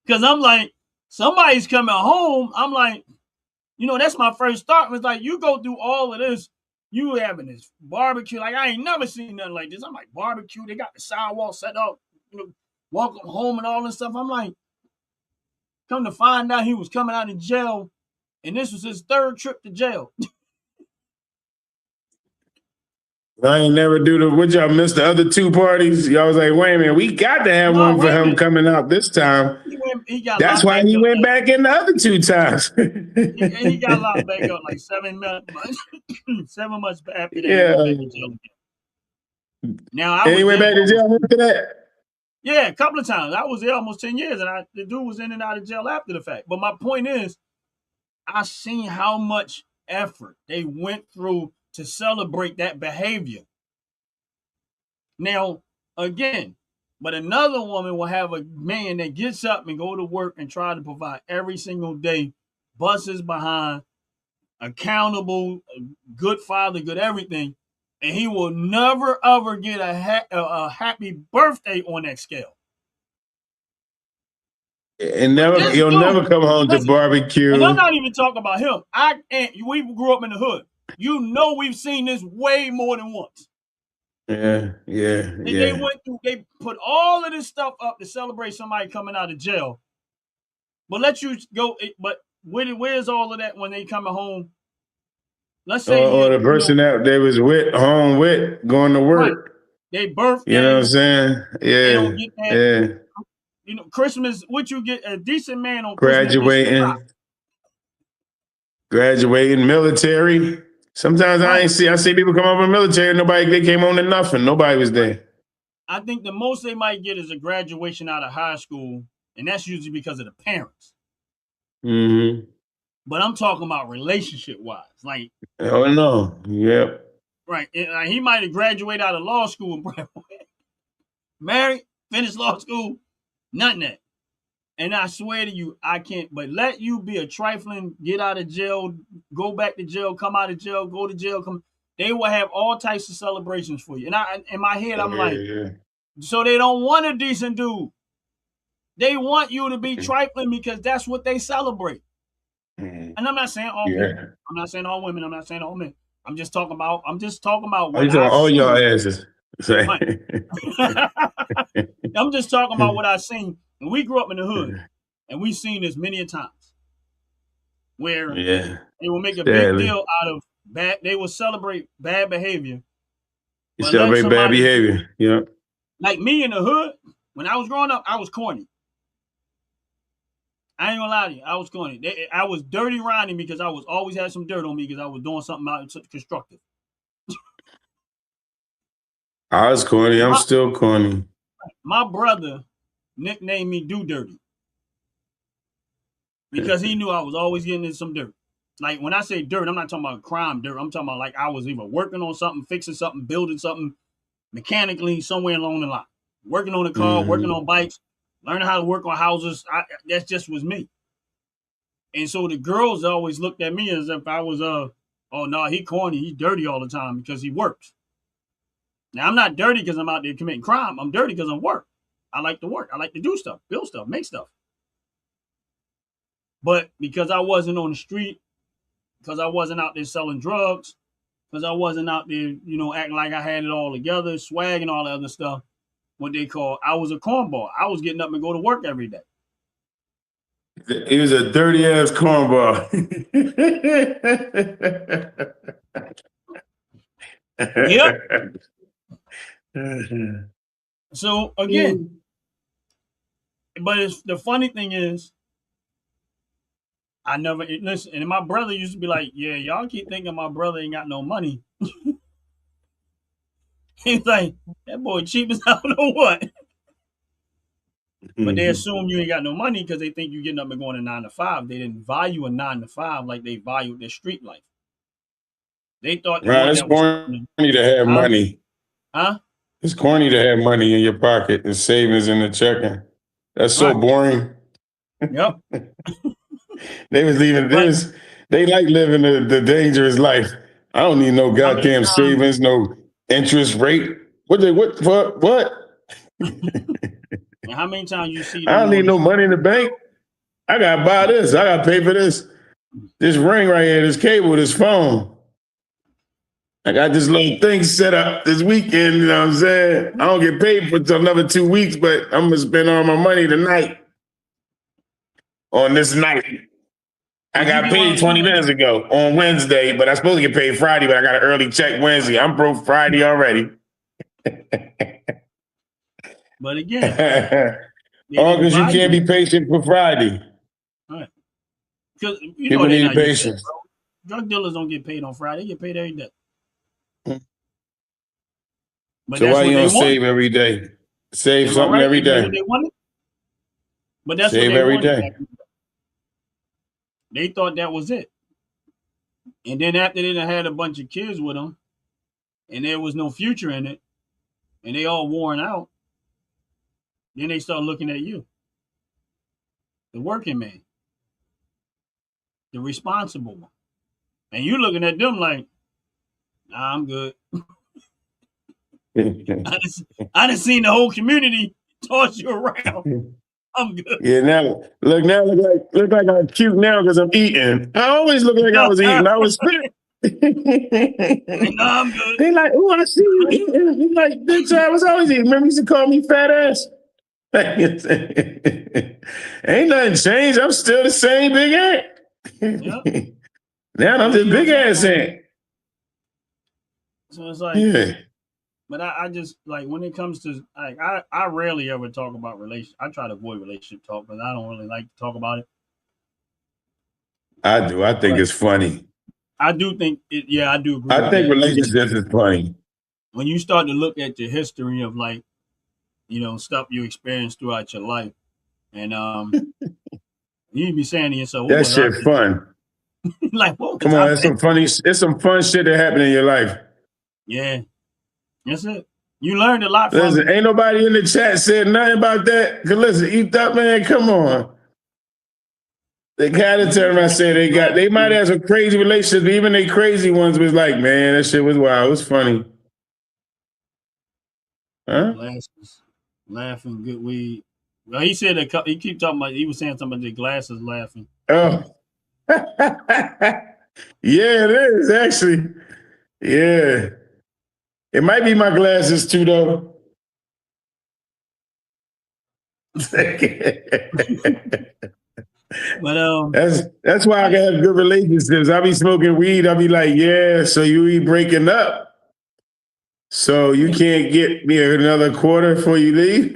Because I'm like, somebody's coming home. I'm like, that's my first thought. It was like, you go through all of this, you having this barbecue. Like, I ain't never seen nothing like this. I'm like, barbecue, they got the sidewalk set up, welcome home and all this stuff. I'm like, come to find out he was coming out of jail, and this was his third trip to jail. I ain't never do the. What y'all missed the other two parties? Y'all was like, wait a minute, we got to have No, one for wait a him minute. coming out this time. He got That's locked why back he up. went back in the other two times. He got locked back up like 7 months. 7 months after that, he Yeah. went back to jail again. Now I And was he went there back to jail after that. Yeah, a couple of times. I was there almost 10 years, and the dude was in and out of jail after the fact. But my point is, I seen how much effort they went through to celebrate that behavior. Now, again, but another woman will have a man that gets up and go to work and try to provide every single day, buses behind, accountable, good father, good everything, and he will never ever get a happy birthday on that scale. And This he'll dude, never come home to listen, and I'm barbecue. not even talking about him. We grew up in the hood. We've seen this way more than once. Yeah. And they put all of this stuff up to celebrate somebody coming out of jail. But let you go. But where's all of that when they coming home? Let's say Or the person that they was home with, going to work. Right. They birthday. You know what I'm saying? Yeah. They don't get that. Yeah. Christmas. What you get a decent man on Graduating. Military. Sometimes Right. I see people come over military. They came home to nothing. Nobody was there. I think the most they might get is a graduation out of high school, and that's usually because of the parents. Mm-hmm. But I'm talking about relationship wise, like. Oh no. Yep. Right. He might have graduated out of law school and married, finished law school, nothing that. And I swear to you, I can't. But let you be a trifling, get out of jail, go back to jail, come out of jail, go to jail, come. They will have all types of celebrations for you. And in my head, I'm like, so they don't want a decent dude. They want you to be trifling because that's what they celebrate. And I'm not saying all people. I'm not saying all women. I'm not saying all men. I'm just talking about what I all seen. y'all asses. Right. I'm just talking about what I seen. And we grew up in the hood, and we seen this many a times where they will make a big deal out of bad. They will celebrate bad behavior. Celebrate bad behavior. Yeah. Like me in the hood, when I was growing up, I was corny. I ain't gonna lie to you, I was corny. I was dirty Ronnie because I was always had some dirt on me because I was doing something out constructive. I was corny. I'm still corny. My brother nicknamed me Do Dirty because he knew I was always getting in some dirt. Like when I say dirt, I'm not talking about crime dirt. I'm talking about like I was either working on something, fixing something, building something mechanically somewhere along the line. Working on a car, working on bikes, learning how to work on houses. That just was me. And so the girls always looked at me as if I was oh no, he corny, he's dirty all the time because he works. Now I'm not dirty because I'm out there committing crime. I'm dirty because I'm work. I like to work. I like to do stuff, build stuff, make stuff. But because I wasn't on the street, because I wasn't out there selling drugs, because I wasn't out there, acting like I had it all together, swag and all that other stuff, what they call, I was a cornball. I was getting up and go to work every day. He was a dirty ass cornball. Yep. So again, but it's the funny thing is, I never listen. And my brother used to be like, "Yeah, y'all keep thinking my brother ain't got no money." He's like, "That boy cheap as I don't know what." But they assume you ain't got no money because they think you getting up and going to 9 to 5. They didn't value a 9 to 5 like they valued their street life. They thought the Right, one it's that was, corny to have huh? money. Huh? It's corny to have money in your pocket and savings in the checking. That's so Right. boring. Yep. They was leaving. But They like living the dangerous life. I don't need no how many goddamn times? savings, no interest rate. What? And how many times you see I them don't need on the no money in the bank. I gotta buy this. I gotta pay for this. This ring right here, this cable, this phone. I got this little thing set up this weekend, you know what I'm saying? I don't get paid for another 2 weeks, but I'm gonna spend all my money tonight on this night. I But you got get what paid I'm 20 saying? minutes ago on Wednesday, but I'm supposed to get paid Friday, but I got an early check Wednesday. I'm broke Friday already. But again, they All didn't because you can't value be it. patient for Friday. Right. Because you know People they need not used to that, patience. bro. Drug dealers don't get paid on Friday. They get paid every day. But So that's why you what they don't want. save every day? Save Am I something right? every That's what day. they wanted. But that's what Save they every wanted day. back in the day. They thought that was it. And then after they done had a bunch of kids with them, and there was no future in it, and they all worn out, then they start looking at you, the working man, the responsible one. And you looking at them like, nah, I'm good. I done seen the whole community toss you around. I'm good. Yeah, look like I'm cute now because I'm eating. I always look like I was eating. I was fit. Nah, I'm good. They like, oh, I see you eating. He like, bitch, I was always eating. Remember, you used to call me fat ass. Ain't nothing changed. I'm still the same big Yep. ant. Now I'm So just you know, big ass ant. so it's like, Yeah. but I just like when it comes to like I rarely ever talk about relationship. I try to avoid relationship talk because I don't really like to talk about it. I do. I think But it's funny. I do think it. Yeah, I do agree I with think that. relationships is funny. When you start to look at your history of like stuff you experienced throughout your life, and you be saying to yourself, "What That was I shit thinking?" fun. Like, what Come was I on, thinking? it's some fun shit that happened in your life. Yeah, that's it. You learned a lot from Listen, it. ain't nobody in the chat said nothing about that. Cause listen, eat up, man. Come on. They kind of turned around and said they might have some crazy relationships, but even they crazy ones was like, man, that shit was wild. It was funny. Huh? Glasses, laughing, good weed. Well, he said he keep talking about. He was saying something about the glasses laughing. Oh. Yeah, it is actually. Yeah. It might be my glasses too, though. But That's why I can have good relationships. I be smoking weed. I be like, yeah, so you be breaking up. So you can't get me another quarter before you leave?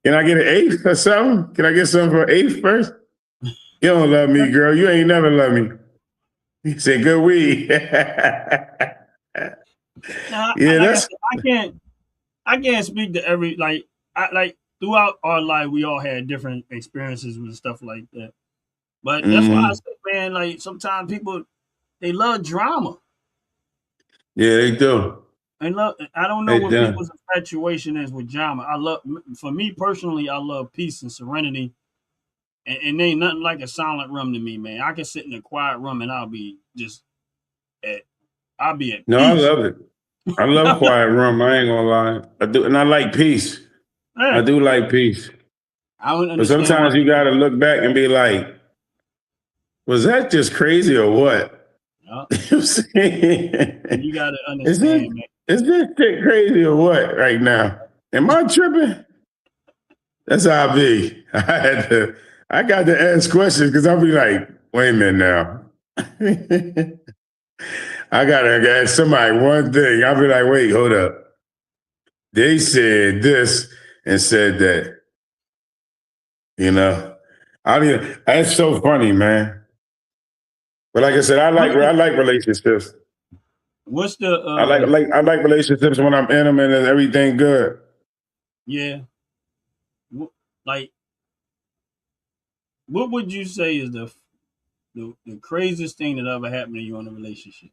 Can I get an eighth or something? Can I get something for an eighth first? You don't love me, girl. You ain't never love me. He said, good weed. now, Yeah, like I that's said, I can't speak to every like throughout our life we all had different experiences with stuff like that. But that's why I mhm. say, man, like sometimes people they love drama. Yeah, they do. And love, I don't know They what do. people's infatuation is with drama. For me personally, I love peace and serenity, and ain't nothing like a silent room to me, man. I can sit in a quiet room and at, I'll be at No, I peace. love it. I love quiet room. I ain't gonna lie. I do, and I like peace. I Man, do like peace. I don't But understand why sometimes you people. gotta look back and be like, was that just crazy or what? Yeah, You know what I'm saying? you got to Is this understand, man. is this shit crazy or what right now? Am I tripping? That's how I be. I got to ask questions because I'll be like, wait a minute now. I gotta ask somebody one thing. I'll be like, wait, hold up. they said this and said that. You know, I mean, that's so funny, man. But like I said, I like relationships. What's the I like relationships when I'm in them and everything good. yeah, like what would you say is the craziest thing that ever happened to you in a relationship?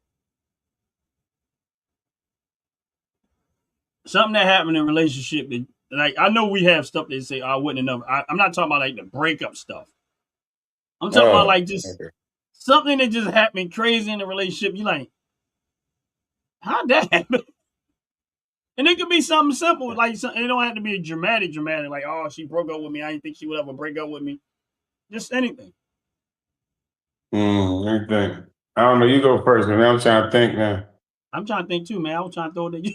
Something that happened in a relationship that, like, I know we have stuff that say, oh, I wouldn't have. I'm not talking about like the breakup stuff. I'm talking about Oh, like just okay. something that just happened crazy in the relationship. You like, how'd that happen? And it could be something simple, like it don't have to be a dramatic, like, oh, she broke up with me. I didn't think she would ever break up with me. Just anything. Let me think. I don't know. You go first, man. I'm trying to think now. I'm trying to think too, man. I was trying to throw that.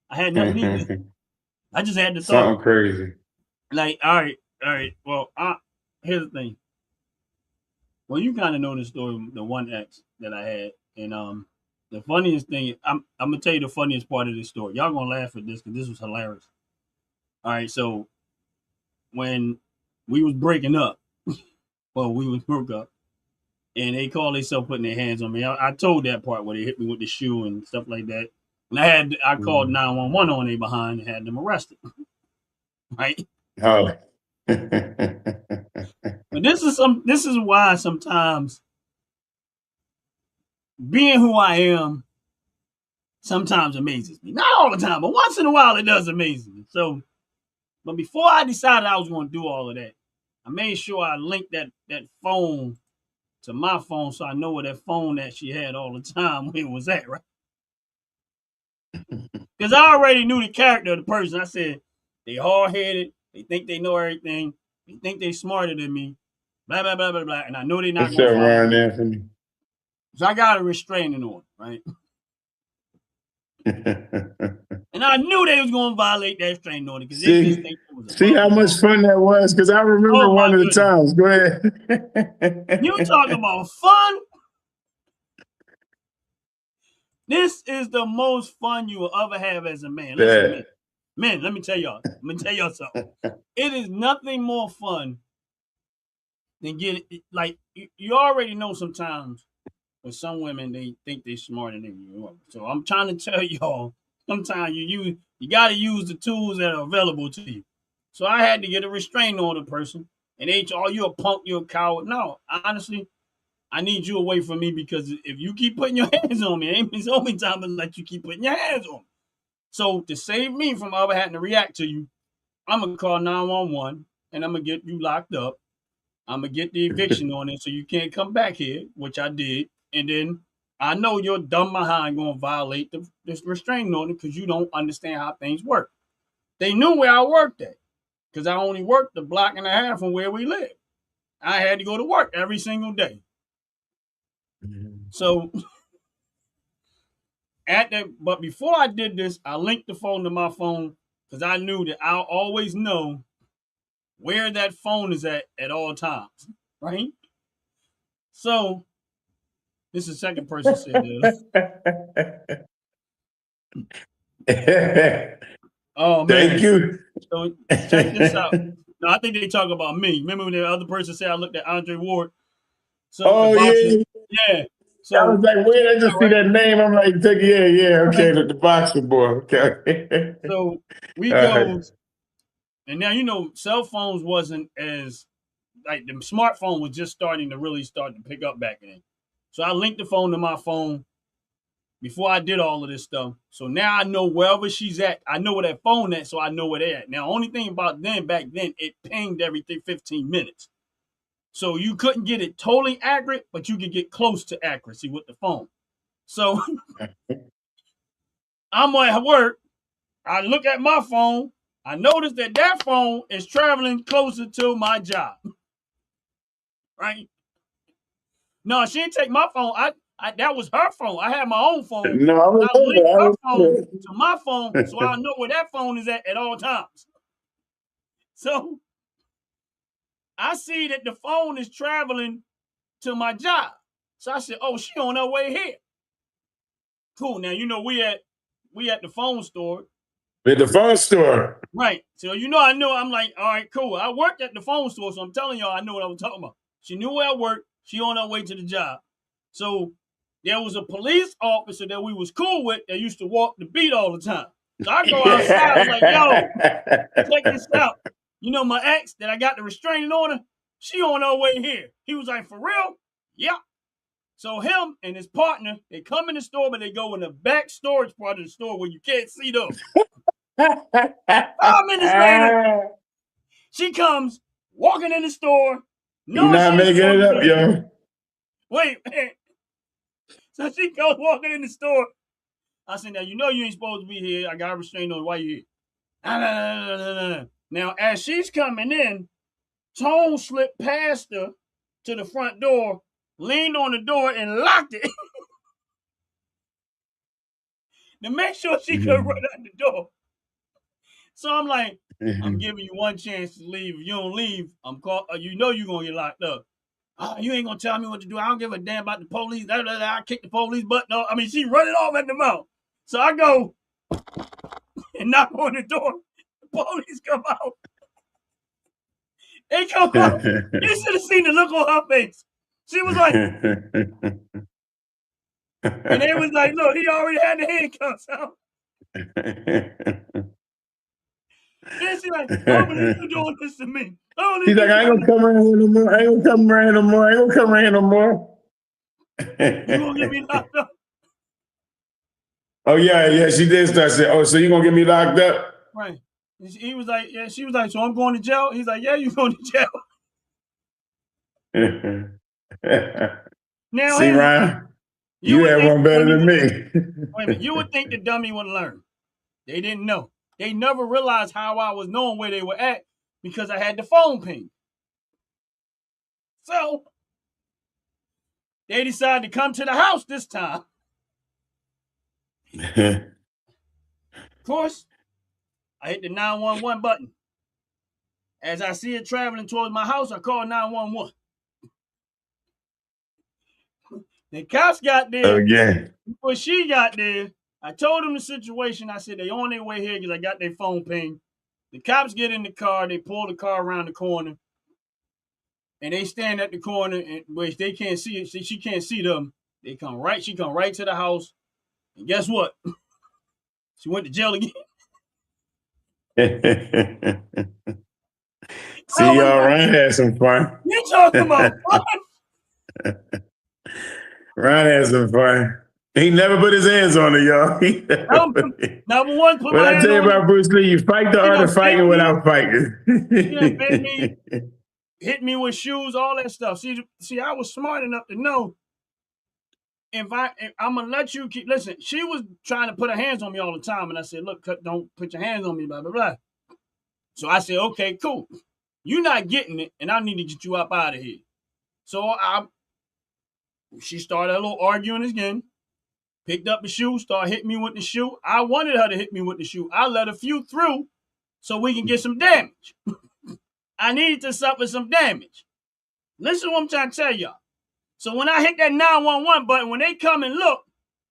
I had nothing either. I just had the thought. Something crazy. Like, all right. Well, here's the thing. Well, you kind of know the story, the one ex that I had, and the funniest thing, I'm gonna tell you the funniest part of this story. Y'all gonna laugh at this because this was hilarious. All right, so when we was breaking up, well, we was broke up, and they called themselves putting their hands on me. I told that part where they hit me with the shoe and stuff like that, and I called 911 on their behind and had them arrested. Right, Oh. but this is why sometimes being who I am sometimes amazes me. Not all the time, but once in a while it does amaze me. So, but before I decided I was going to do all of that, I made sure I linked that phone to my phone so I know where that phone that she had all the time where it was at, right? Because I already knew the character of the person. I said, they hard-headed, they think they know everything, they think they smarter than me, blah, blah, blah, blah, blah, and I know they're not What's going up, to follow Ryan me. Anthony? So I got a restraining order, right? And I knew they was going to violate that restraining order because they just think it was See above how the much law. fun that was? Because I remember Oh, one my of the goodness. times. Go You talk ahead. about fun. This is the most fun you will ever have as a man. Listen, That. men, let me tell y'all something. It is nothing more fun than like you already know sometimes with some women they think they're smarter than you. So I'm trying to tell y'all, sometimes you got to use the tools that are available to you. So I had to get a restraining order person, and they, oh, you're a punk, you're a coward. No, honestly, I need you away from me because if you keep putting your hands on me, it's only time to let you keep putting your hands on me. So to save me from ever having to react to you, I'm gonna call 911 and I'm gonna get you locked up. I'm gonna get the eviction on it so you can't come back here, which I did. And then I know your dumb behind gonna violate this restraining order because you don't understand how things work. They knew where I worked at because I only worked a block and a half from where we live. I had to go to work every single day. So but before I did this, I linked the phone to my phone because I knew that I'll always know where that phone is at all times, right? So this is the second person said that. Oh Thank man. you. So check this out. No, I think they talk about me. Remember when the other person said I looked at Andre Ward? So the Oh, boxer. yeah. Yeah. I was So like, wait, I just see right, that name. I'm like, yeah, okay, right. the boxer boy. Okay. So we All right. goes, and now cell phones wasn't as like the smartphone was just starting to really start to pick up back then. So I linked the phone to my phone before I did all of this stuff. So now I know wherever she's at, I know where that phone at, so I know where they're at. Now, only thing about back then, it pinged every 15 minutes. So you couldn't get it totally accurate, but you could get close to accuracy with the phone. So I'm at work. I look at my phone. I notice that phone is traveling closer to my job. Right? No, she didn't take my phone. That was her phone. I had my own phone. No, I I remember. linked I her phone remember. to my phone so I know where that phone is at all times. So I see that the phone is traveling to my job. So I said, "Oh, she on her way here." Cool. Now we we at the phone store. At the phone store. Right. So I knew. I'm like, all right, cool. I worked at the phone store, so I'm telling y'all I know what I was talking about. She knew where I worked. She on her way to the job. So there was a police officer that we was cool with that used to walk the beat all the time. So I go outside, I was like, yo, check this out. My ex that I got the restraining order, she on her way here. He was like, for real? Yeah. So him and his partner, they come in the store, but they go in the back storage part of the store where you can't see them. 5 minutes later, she comes walking in the store. You're not making it up, yo. Wait. So she goes walking in the store. I said, now, you ain't supposed to be here. I got a restraining order. Why you here? No. Now, as she's coming in, Tone slipped past her to the front door, leaned on the door, and locked it to make sure she could run out the door. So I'm like, I'm giving you one chance to leave. If you don't leave, I'm call. You're gonna get locked up. You ain't gonna tell me what to do. I don't give a damn about the police. I kick the police butt. No, I mean she running off at the mouth. So I go and knock on the door. The police come out. They come out. You should have seen the look on her face. She was like, and they was like, look, he already had the handcuffs out. And she's like, I don't believe you doing this to me. He's like, I ain't gonna come around here no more. I ain't gonna come around no more. I ain't gonna come around no more. You gonna get me locked up? Oh yeah. She did start saying, "Oh, so you gonna get me locked up?" Right. He was like, yeah. She was like, so I'm going to jail. He's like, yeah, you going to jail. Now, see, Ryan, you had one better than me. Wait a minute. You would think the dummy would learn. They didn't know. They never realized how I was knowing where they were at because I had the phone ping. So they decided to come to the house this time. Of course, I hit the 911 button. As I see it traveling towards my house, I call 911. The cops got there. Again. Before she got there, I told them the situation. I said, they on their way here because I got their phone ping. The cops get in the car. They pull the car around the corner. And they stand at the corner, which they can't see it. She can't see them. She come right to the house. And guess what? She went to jail again. See, y'all, Ryan had some fun. You talking about fun? Ryan had some fun. He never put his hands on her, y'all. Number one, put what my I tell you about Bruce Lee, you fight the art of fighting without fighting. Hit me with shoes, all that stuff. See, I was smart enough to know I'm gonna let you keep. Listen, she was trying to put her hands on me all the time, and I said, "Look, don't put your hands on me." Blah blah blah. So I said, "Okay, cool. You're not getting it, and I need to get you up out of here." So she started a little arguing again. Picked up the shoe, started hitting me with the shoe. I wanted her to hit me with the shoe. I let a few through so we can get some damage. I needed to suffer some damage. Listen to what I'm trying to tell y'all. So when I hit that 911 button, when they come and look,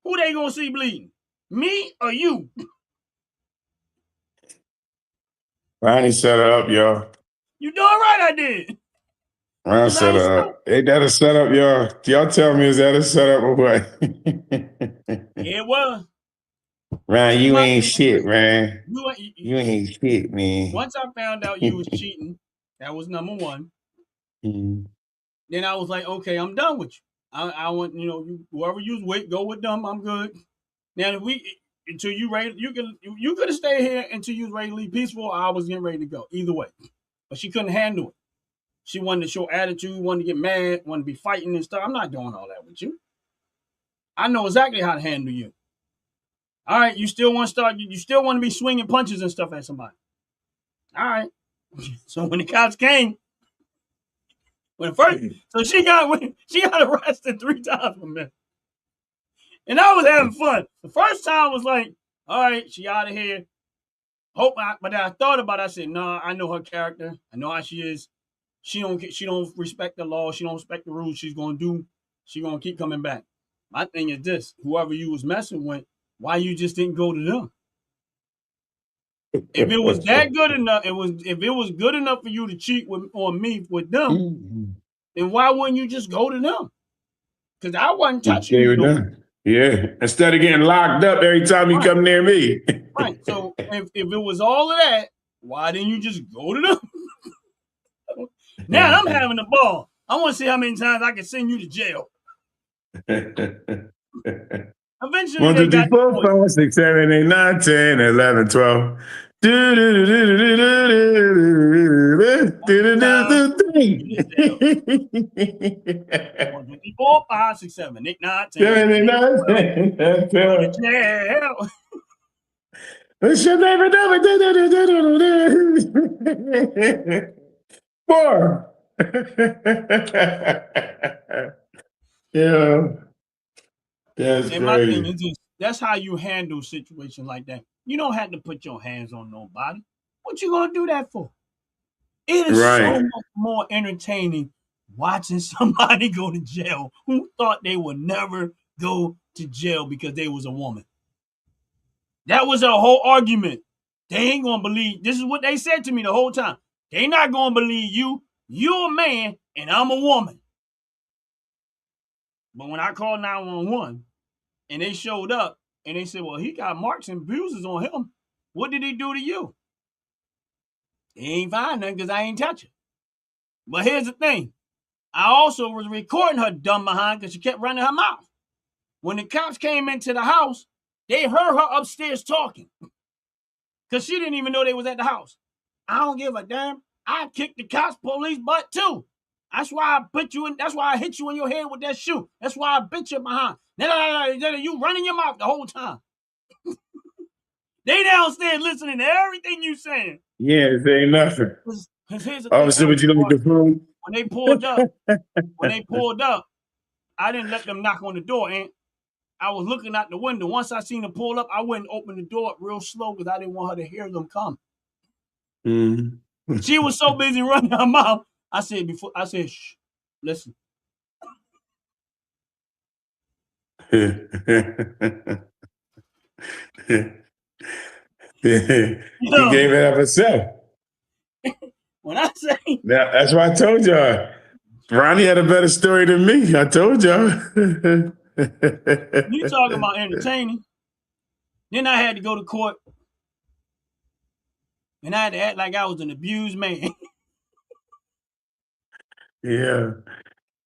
who they gonna see bleeding? Me or you? Ronnie set her up, y'all. You doing right, I did. Ron set her up. Ain't that a setup, y'all? Y'all tell me, is that a setup or what? Yeah, it was. Ryan, you ain't shit, man. You ain't shit, man. Once I found out you was cheating, that was number one. Mm-hmm. Then I was like, okay, I'm done with you. I want, whoever you was with, go with them. I'm good. Now, until you ready, you could have stayed here until you was ready to leave peaceful. I was getting ready to go. Either way, but she couldn't handle it. She wanted to show attitude, wanted to get mad, wanted to be fighting and stuff. I'm not doing all that with you. I know exactly how to handle you. All right, you still want to start? You still want to be swinging punches and stuff at somebody? All right. So when the cops came. So she got arrested 3 times from me. And I was having fun. The first time was like, all right, she out of here. But then I thought about it. I said, no, I know her character. I know how she is. She don't respect the law. She don't respect the rules. She's gonna keep coming back. My thing is this: whoever you was messing with, why you just didn't go to them? If it was that good enough, if it was good enough for you to cheat on me with them, then why wouldn't you just go to them? Because I wasn't touching you. Yeah. Instead of getting locked up every time you come near me. Right. So if it was all of that, why didn't you just go to them? Now I'm having a ball. I want to see how many times I can send you to jail. Eventually, 1, 2, 3, 4, 5, 6, 7, 8, 9, 10, 11, 12. One, 2, 3, 4, 5, 6, 7, 8, 9, 10. Go to jail. What's your favorite number? 4. Yeah. That's and my thing crazy. is just that's how you handle situations like that. You don't have to put your hands on nobody. What you gonna do that for? It is so much more entertaining watching somebody go to jail who thought they would never go to jail because they was a woman. That was a whole argument. They ain't gonna believe. This is what they said to me the whole time. They not gonna believe you. You're a man and I'm a woman. But when I called 911 and they showed up and they said, well, he got marks and bruises on him. What did he do to you? He ain't find nothing because I ain't touch it. But here's the thing. I also was recording her dumb behind because she kept running her mouth. When the cops came into the house, they heard her upstairs talking because she didn't even know they was at the house. I don't give a damn. I kicked the cops police butt too. That's why I put you in. That's why I hit you in your head with that shoe. That's why I bit you behind. You running your mouth the whole time. They downstairs listening to everything you saying. Yeah, it ain't nothing. Here's the Obviously, thing. would you like the food? When they pulled up, I didn't let them knock on the door. And I was looking out the window. Once I seen them pull up, I went and opened the door up real slow because I didn't want her to hear them come. Mm-hmm. She was so busy running her mouth. I said, shh, listen. He gave it up herself. When I say that's why I told y'all. Ronnie had a better story than me. I told y'all. You talking about entertaining. Then I had to go to court. And I had to act like I was an abused man. Yeah.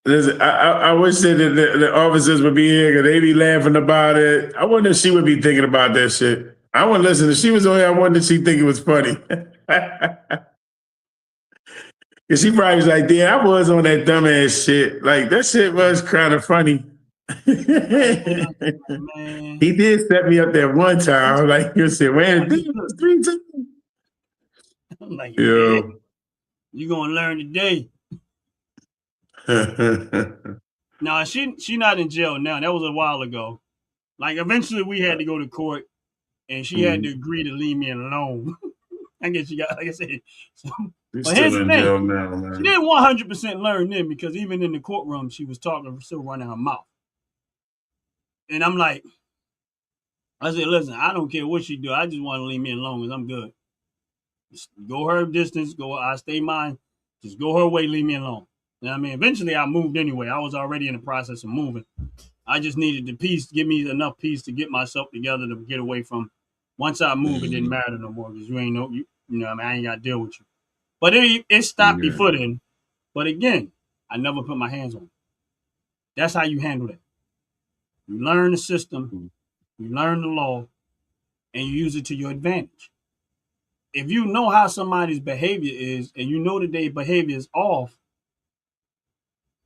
Listen, I wish that the officers would be here because they be laughing about it. I wonder if she would be thinking about that shit. I wouldn't listen. If she was on here, I wonder if she think it was funny. Cause she probably was like, damn, I was on that dumbass shit. Like that shit was kind of funny. Man. He did set me up there one time. Like you said, man, 3 times. I'm like, yeah, you gonna learn today. No, she not in jail now. That was a while ago. Like eventually we had to go to court and she had to agree to leave me alone. I guess she got, like I said. So, but here's the thing. Now, she didn't 100% learn then because even in the courtroom she was talking, still running her mouth. And I'm like, I said, listen, I don't care what she do. I just want to leave me alone because I'm good. Just go her distance. I stay mine. Just go her way. Leave me alone. You know what I mean? Eventually, I moved anyway. I was already in the process of moving. I just needed the peace, give me enough peace to get myself together to get away from. Once I moved, it didn't matter no more because you ain't know, you know, I mean, I ain't got to deal with you. But it stopped before then. But again, I never put my hands on it. That's how you handle it. You learn the system, you learn the law, and you use it to your advantage. If you know how somebody's behavior is and you know that their behavior is off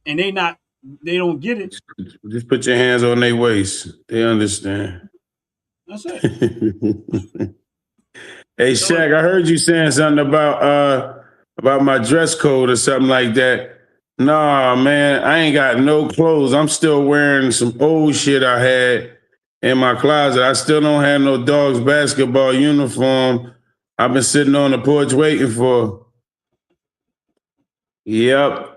and they don't get it. Just put your hands on their waist. They understand. That's it. Hey, Shaq, I heard you saying something about my dress code or something like that. Nah, man, I ain't got no clothes. I'm still wearing some old shit I had in my closet. I still don't have no dog's basketball uniform. I've been sitting on the porch waiting for. Yep.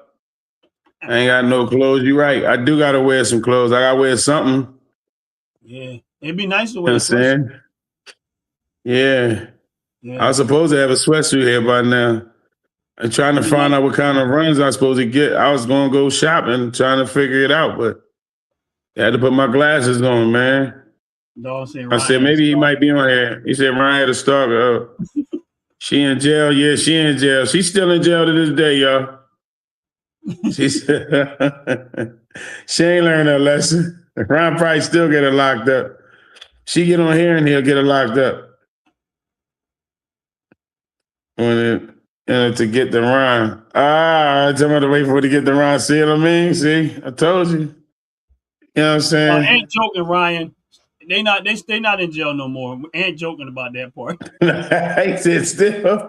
I ain't got no clothes. You're right. I do got to wear some clothes. I got to wear something. Yeah. It'd be nice to You know wear what a I'm sweatshirt. saying? Yeah. I Yeah. was supposed to have a sweatsuit here by now. And trying to find out what kind of runs I'm supposed to get. I was going to go shopping, trying to figure it out, but I had to put my glasses on, man. Dog said I said, Ryan maybe he Stark. might be on here. He said, Ryan had to start. She in jail. Yeah, she in jail. She's still in jail to this day, y'all. She said, she ain't learned her lesson. Ryan probably still get her locked up. She get on here and he'll get her locked up. To get the Ron. I tell me to wait for her to get the Ron. See what I mean? See, I told you. You know what I'm saying? Ain't joking, Ryan. They not in jail no more. Ain't joking about that part. He said still.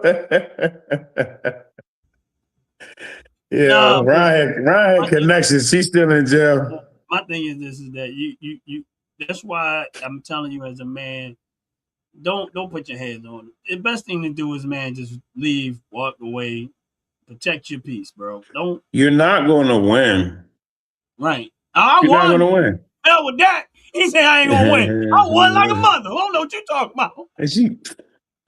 Yeah, Nah, Ryan had connections. She's still in jail. My thing is this: is that you. That's why I'm telling you, as a man, don't put your hands on it. The best thing to do is, man, just leave, walk away, protect your peace, bro. Don't. You're not going to win. Right. I You're won. not going to win. Hell with that. He said I ain't gonna win. I won like a mother. I don't know what you talking about.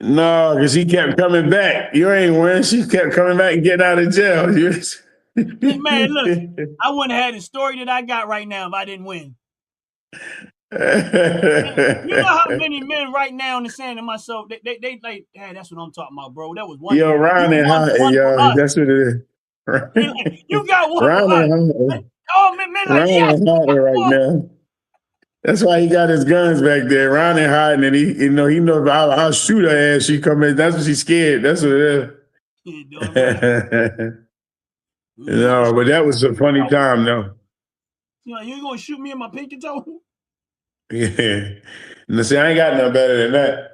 No, because he kept coming back. You ain't win. She kept coming back and getting out of jail. Man, look, I wouldn't have had the story that I got right now if I didn't win. Man, you know how many men right now in the saying to myself, they like, hey, that's what I'm talking about, bro. That was one. Yo, Ron and hot, yo. That's what it is. Like, you got one. Ron and hot. Oh, man, like, Ron yes, and hot right now. That's why he got his guns back there. Ron and hiding, and he knows I'll shoot her ass. She come in. That's what she's scared. That's what it is. No, but that was a funny time, though. You know, you gonna shoot me in my pinky toe? Yeah. And see, I ain't got nothing better than that.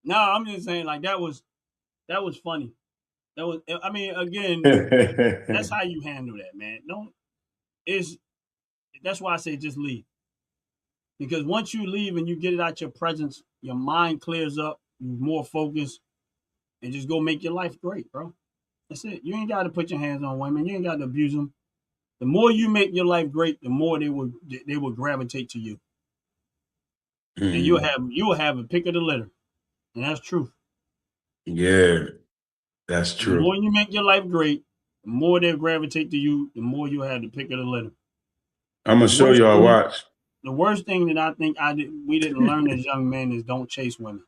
No, I'm just saying, like that was funny. That was, I mean, again, that's how you handle that, man. That's why I say just leave. Because once you leave and you get it out your presence, your mind clears up, you're more focused, and just go make your life great, bro. That's it. You ain't got to put your hands on women. You ain't got to abuse them. The more you make your life great, the more they will gravitate to you, and you'll have a pick of the litter, and that's truth. Yeah, that's true. The more you make your life great, the more they'll gravitate to you. The more you have the pick of the litter. I'm gonna show y'all. Watch. The worst thing that I think we didn't learn as young men is don't chase women.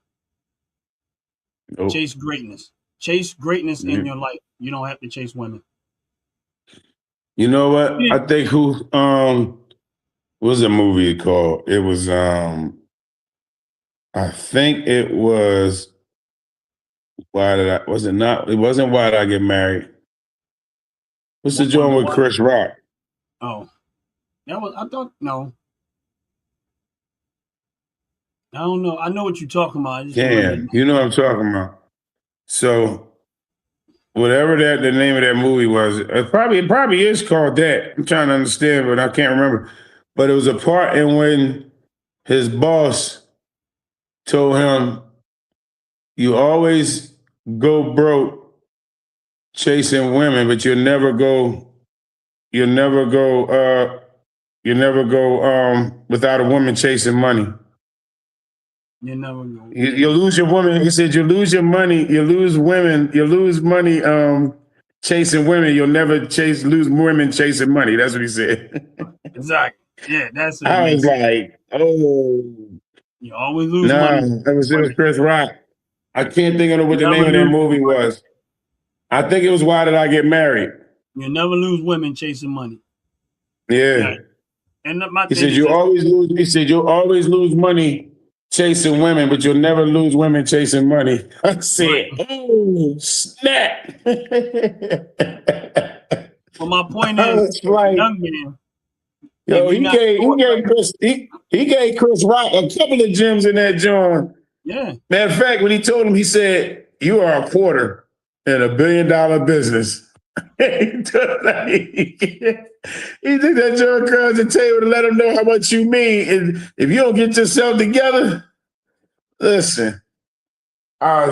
Nope. Chase greatness. Chase greatness in your life. You don't have to chase women. You know what? Yeah. I think what was the movie called? It was I think it was it wasn't Why Did I Get Married? What's the joint with Chris Rock? Oh. No. I don't know. I know what you're talking about. Damn, you know what I'm talking about. So whatever the name of that movie was, it probably is called that. I'm trying to understand, but I can't remember. But it was a part in when his boss told him, "You always go broke chasing women, but you'll never go without a woman chasing money. You never go. You lose your woman." He said, "You lose your money. You lose women. You lose money chasing women. You'll never lose women chasing money." That's what he said. Exactly. Yeah, that's. I was like, oh. You always lose money. It was Chris Rock. I can't think of what the name of that movie was. I think it was Why Did I Get Married? You never lose women chasing money. Yeah. And he said you always lose. He said you'll always lose money chasing women, but you'll never lose women chasing money. I said, oh snap! Well, my point is, like, young man. Yo, he gave Chris Rock a couple of gems in that joint. Yeah. Matter of fact, when he told him, he said, "You are a quarter in $1 billion business." He took that joint across the table to let him know how much you mean. And if you don't get yourself together, listen. I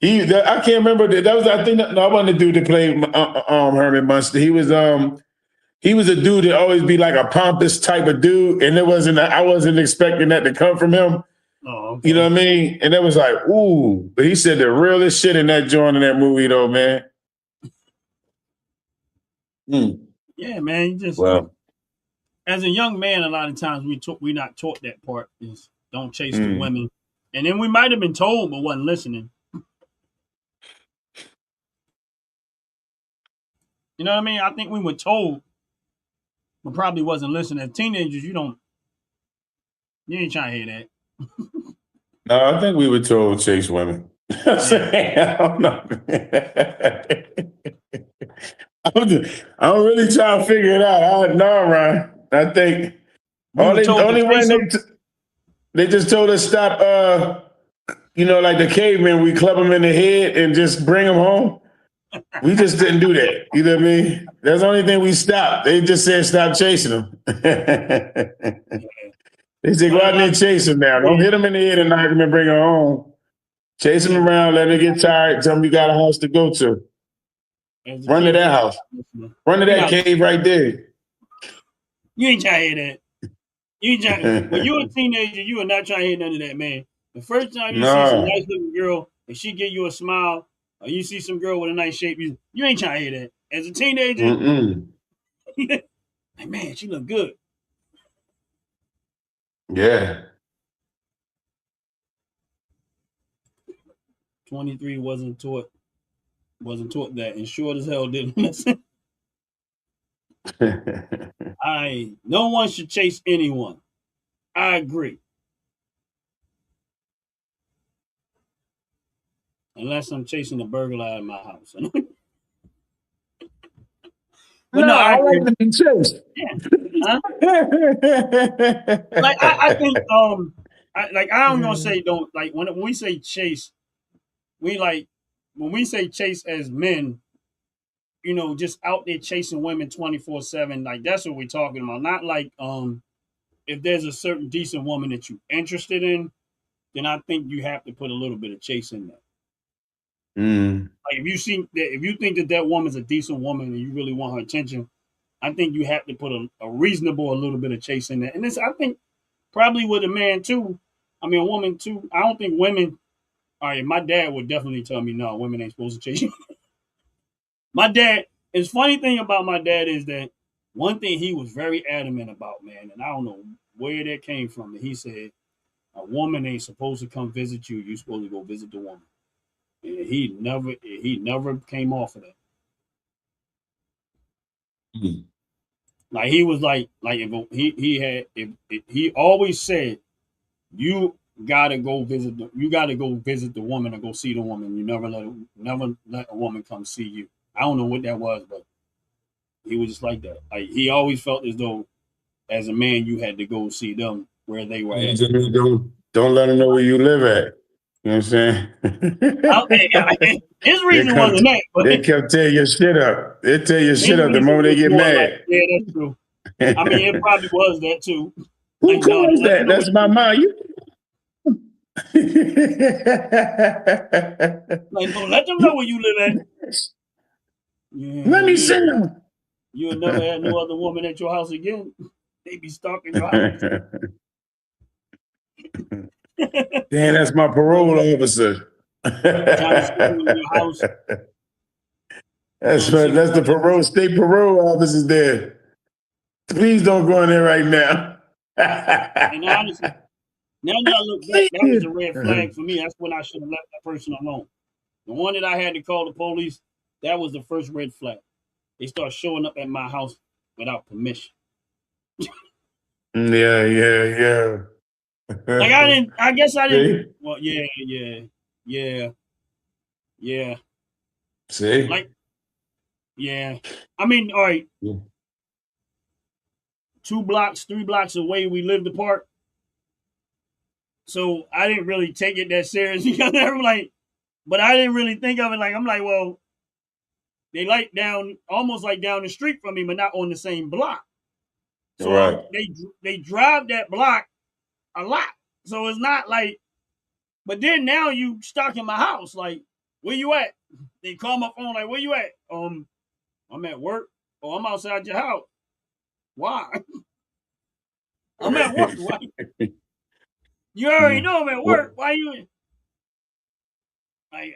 can't remember that was I think I wanted to do to play Herman Munster. He was he was a dude that always be like a pompous type of dude, and I wasn't expecting that to come from him. Oh, okay. You know what I mean? And it was like, ooh. But he said the realest shit in that joint in that movie, though, man. Yeah, man. You just as a young man, a lot of times we not taught that part is don't chase the women, and then we might have been told but wasn't listening. You know what I mean? I think we were told, but probably wasn't listening. As teenagers, you ain't trying to hear that. No, I think we were told chase women. I don't know. I'm really trying to figure it out. No, Ryan. I think only way they just told us stop. Like the cavemen, we club them in the head and just bring them home. We just didn't do that. You know what I mean? That's the only thing we stopped. They just said stop chasing them. They said go out there and chase them now. Don't hit them in the head and knock them and bring them home. Chase them around, let them get tired, tell them you got a house to go to. Run to that house. Run to that cave right there. You ain't trying to hear that. When you're a teenager, you are not trying to hear none of that, man. The first time you see some nice looking girl and she give you a smile, or you see some girl with a nice shape, you ain't trying to hear that. As a teenager, like, man, she look good. Yeah. 23 wasn't taught that, and short as hell didn't listen. No one should chase anyone. I agree. Unless I'm chasing a burglar out of my house. But no, I like to be chased. Yeah. Huh? Like I think I'm gonna say don't like when we say chase, we like when we say chase as men, just out there chasing women 24/7, like that's what we're talking about. Not like if there's a certain decent woman that you're interested in, then I think you have to put a little bit of chase in there. Like if you think that woman's a decent woman and you really want her attention, I think you have to put a reasonable, a little bit of chase in there. And this, I think, probably with a man too. I mean, a woman too. I don't think women. All right, my dad would definitely tell me, no, women ain't supposed to chase you. My dad. It's funny thing about my dad is that one thing he was very adamant about, man, and I don't know where that came from. He said, a woman ain't supposed to come visit you. You're supposed to go visit the woman. And he never came off of that. Like he was like if he always said, you gotta go visit the woman or go see the woman. You never let a woman come see you. I don't know what that was, but he was just like that. Like he always felt as though as a man you had to go see them where they were at. Don't let them know where you live at. You know what I'm saying? His reason wasn't that. But they kept tearing your shit up. They tear your shit up the moment they get mad. Like, yeah, that's true. I mean, it probably was that too. Who calls that? That's my mom. Like, no, let them know where you live at. Yeah, let me see them. You'll never have no other woman at your house again. They be stalking your house. Damn, that's my parole officer. That's the state parole officers there. Please don't go in there right now. And honestly, now that I look back, that was a red flag for me. That's when I should have left that person alone. The one that I had to call the police, that was the first red flag. They start showing up at my house without permission. Yeah. Like I guess I didn't. Well, yeah. See? Like, yeah. I mean, all right. 2 blocks, 3 blocks away, we lived apart. So I didn't really take it that serious because I'm like, but I didn't really think of it like I'm like, well, they like almost like down the street from me, but not on the same block. So right. They drive that block a lot. So it's not like, but then now you stuck in my house. Like, where you at? They call my phone like, where you at? I'm at work. Or I'm outside your house. Why? I'm at work. Why? You already know I'm at work. Why you? Like,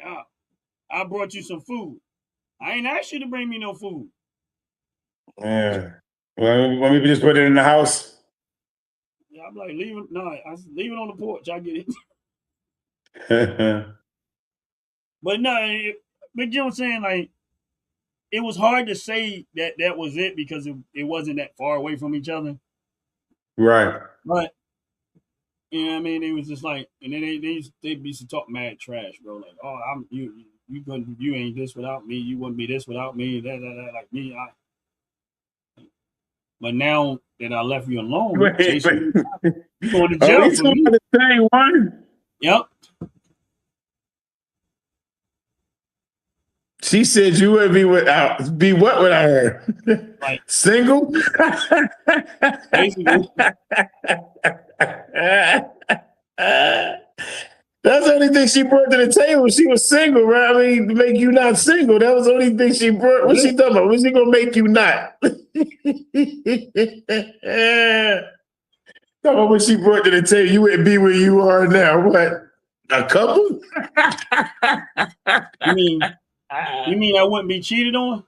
I brought you some food. I ain't asked you to bring me no food. Yeah. Well, let me just put it in the house. Yeah, I'm like, leave it. No, leave it on the porch. I get it. But no, but you know what I'm saying? Like, it was hard to say that was it because it wasn't that far away from each other. Right. But you know what I mean? It was just like, and then they used to talk mad trash, bro. Like, oh, you ain't this without me. You wouldn't be this without me. That like me. But now that I left you alone, Wait, chasing you going to are jail we for talking me. about the same one? Yep. She said you would be what without her? Like, Single? basically. That's the only thing she brought to the table. She was single, right? I mean, to make you not single. That was the only thing she brought. What's she talking about? What's she gonna make you not? Talking about what she brought to the table. You wouldn't be where you are now. What? A couple? You mean I wouldn't be cheated on?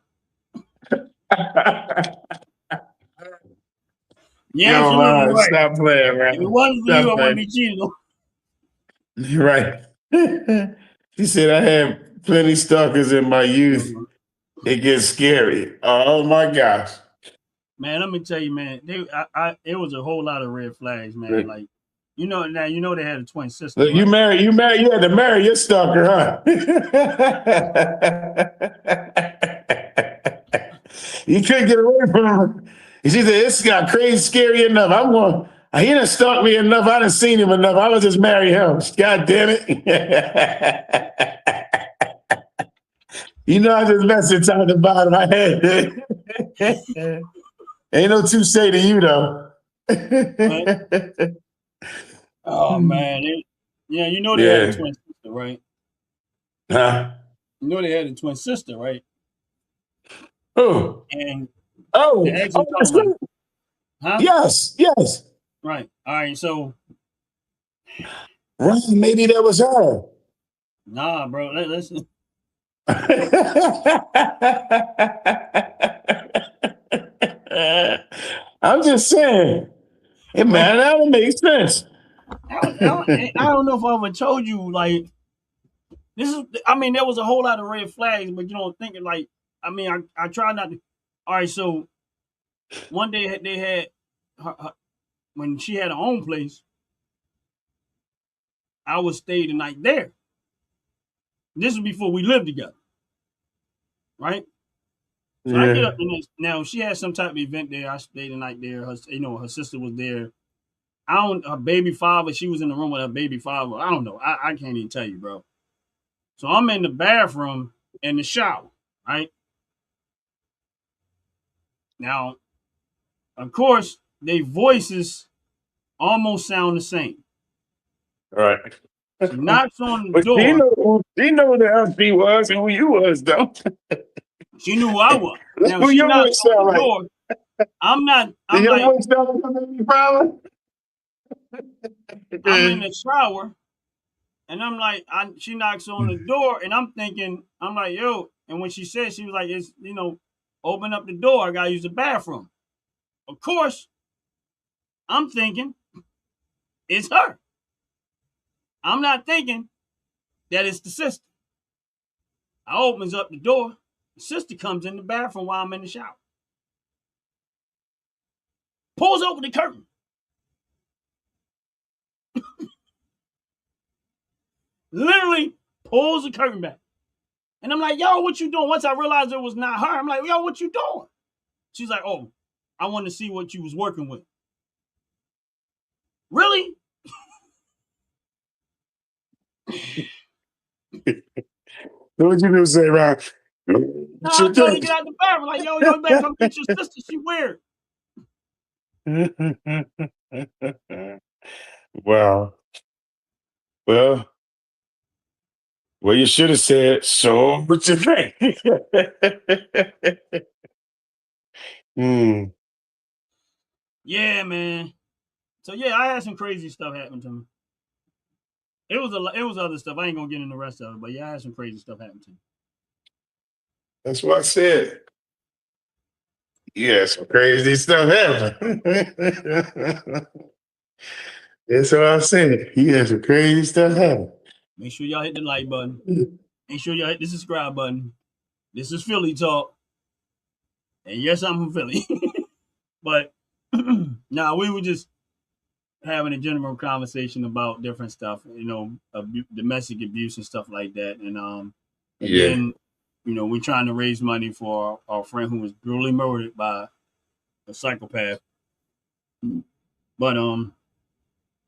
Yeah, Yo, absolutely right. stop playing, man. If it wasn't for Stop you, I wouldn't playing. be cheated on. You're right. She said I had plenty stalkers in my youth. It gets scary. Oh my gosh. Man, let me tell you, man, it was a whole lot of red flags, man. Like, now they had a twin sister, Look, you right? you had to marry your stalker, huh? You couldn't get away from him. She said, this got crazy, scary enough. He didn't stalk me enough. I didn't seen him enough. I would just marry him. God damn it. You know, I just messed top to bottom. I had ain't no two say to you though. Right? Oh man, they had a Yeah. twin sister, right? Huh? You know they had a twin sister, right? Oh. And Oh. they actually Oh, that's talking right. huh? Yes. Yes. Right. All right. So, Right. Maybe that was her. nah, bro. Listen. I'm just saying. Hey, man, that would make sense. I don't know if I ever told you like this is. I mean, there was a whole lot of red flags, but thinking like, I mean, I try not to. All right. So one day they had when she had her own place. I would stay the night there. This was before we lived together, right? So I get Yeah. up the next. Now she had some type of event there. I stayed the night there. Her sister was there. Her baby father. She was in the room with her baby father. I don't know. I can't even tell you, bro. So I'm in the bathroom in the shower, right? Now, of course, their voices almost sound the same. Right. She knocks on the But door. she know who the hell she was and who you was, though. She knew who I was. That's Now what she your knocks voice on sound the like. door. I'm not. Did I'm your like, voice sound like a baby father? I'm in the shower, and I'm like, she knocks on the door, and I'm thinking, I'm like, yo. And when she said, she was like, it's open up the door. I gotta use the bathroom. Of course, I'm thinking it's her. I'm not thinking that it's the sister. I opens up the door. The sister comes in the bathroom while I'm in the shower. Pulls open the curtain. Literally pulls the curtain back. And I'm like, yo, what you doing? Once I realized it was not her, I'm like, yo, what you doing? She's like, oh, I wanted to see what you was working with. Really? What you gonna say, Ron? No, I told her to get out the bathroom. Like, yo, you better come get your sister. She weird. Wow. Well, you should have said, so what you think? 嗯 Yeah, man. So yeah, I had some crazy stuff happen to me. It was other stuff. I ain't gonna get into the rest of it, but yeah, I had some crazy stuff happen to me. That's what I said. Yeah, some crazy stuff happened. That's what I said. Yeah, some crazy stuff happened. Make sure y'all hit the like button. Make sure y'all hit the subscribe button. This is Philly Talk. And yes, I'm from Philly. But nah, we were just having a general conversation about different stuff, domestic abuse and stuff like that. And Yeah, again, we're trying to raise money for our friend who was brutally murdered by a psychopath. But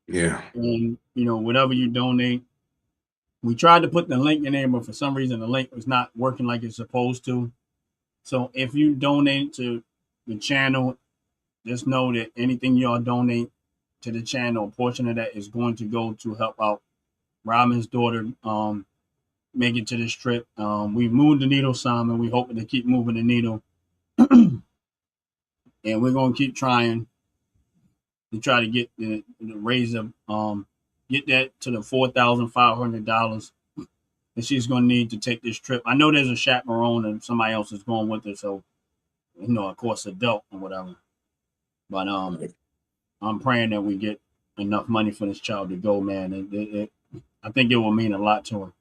yeah, and whatever you donate, we tried to put the link in there, but for some reason the link was not working like it's supposed to. So if you donate to the channel, just know that anything y'all donate to the channel, a portion of that is going to go to help out Robin's daughter make it to this trip. We've moved the needle some, and we hoping to keep moving the needle. And we're gonna keep trying to try to get the raise of get that to the $4,500 that she's gonna need to take this trip. I know there's a chaperone and somebody else is going with her, so of course, adult or whatever. But I'm praying that we get enough money for this child to go, man. I think it will mean a lot to her.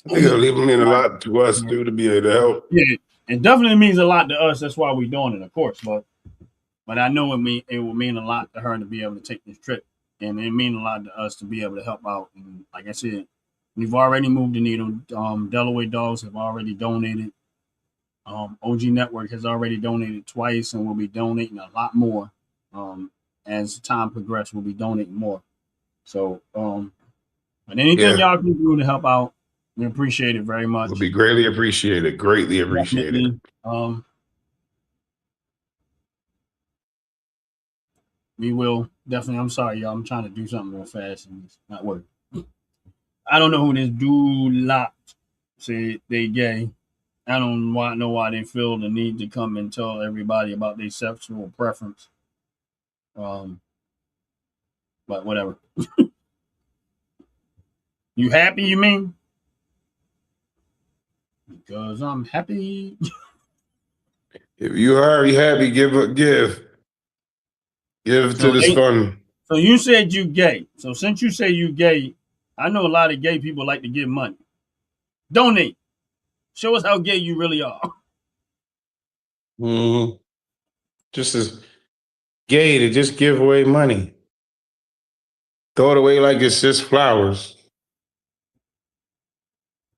I think it'll even mean a lot to us too to be able to help. Yeah, it definitely means a lot to us. That's why we're doing it, of course. But I know it will mean a lot to her to be able to take this trip, and it means a lot to us to be able to help out. And like I said, we've already moved the needle. Delaware Dogs have already donated. OG Network has already donated twice, and we'll be donating a lot more. As time progresses, we'll be donating more. So, but anything Yeah, y'all can do to help out, we appreciate it very much. would be greatly appreciated. Greatly appreciated. Definitely. We will definitely. I'm sorry, y'all. I'm trying to do something real fast and it's not working. I don't know who this dude lot say they gay. I don't know why they feel the need to come and tell everybody about their sexual preference. But whatever. You happy? You mean? Because I'm happy. If you are happy, give to So this fund. so you said you gay. So since you say you gay, I know a lot of gay people like to give money. Donate. Show us how gay you really are. Mm-hmm. Just as gay to just give away money. Throw it away like it's just flowers.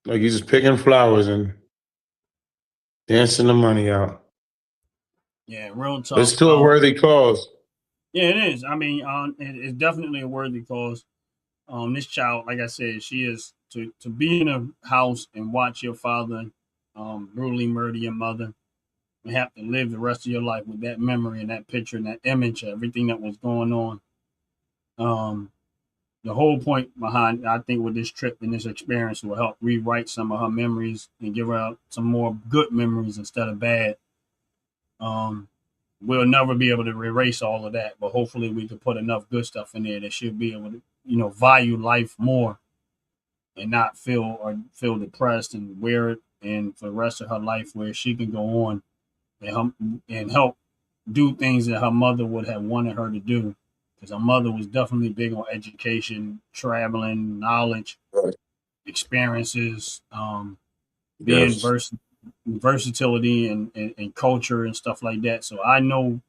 Like you're just picking flowers and dancing the money out. Yeah, real But it's talk. still a worthy cause. Yeah, it is. I mean, it's definitely a worthy cause. This child, like I said, she is to be in a house and watch your father brutally murder your mother and have to live the rest of your life with that memory and that picture and that image of everything that was going on. The whole point behind, I think, with this trip and this experience will help rewrite some of her memories and give her some more good memories instead of bad. We'll never be able to erase all of that, but hopefully we can put enough good stuff in there that she'll be able to, value life more and not feel depressed and wear it, and for the rest of her life where she can go on and help do things that her mother would have wanted her to do, because her mother was definitely big on education, traveling, knowledge, Right. experiences, being Yes. versatility and culture and stuff like that. So I know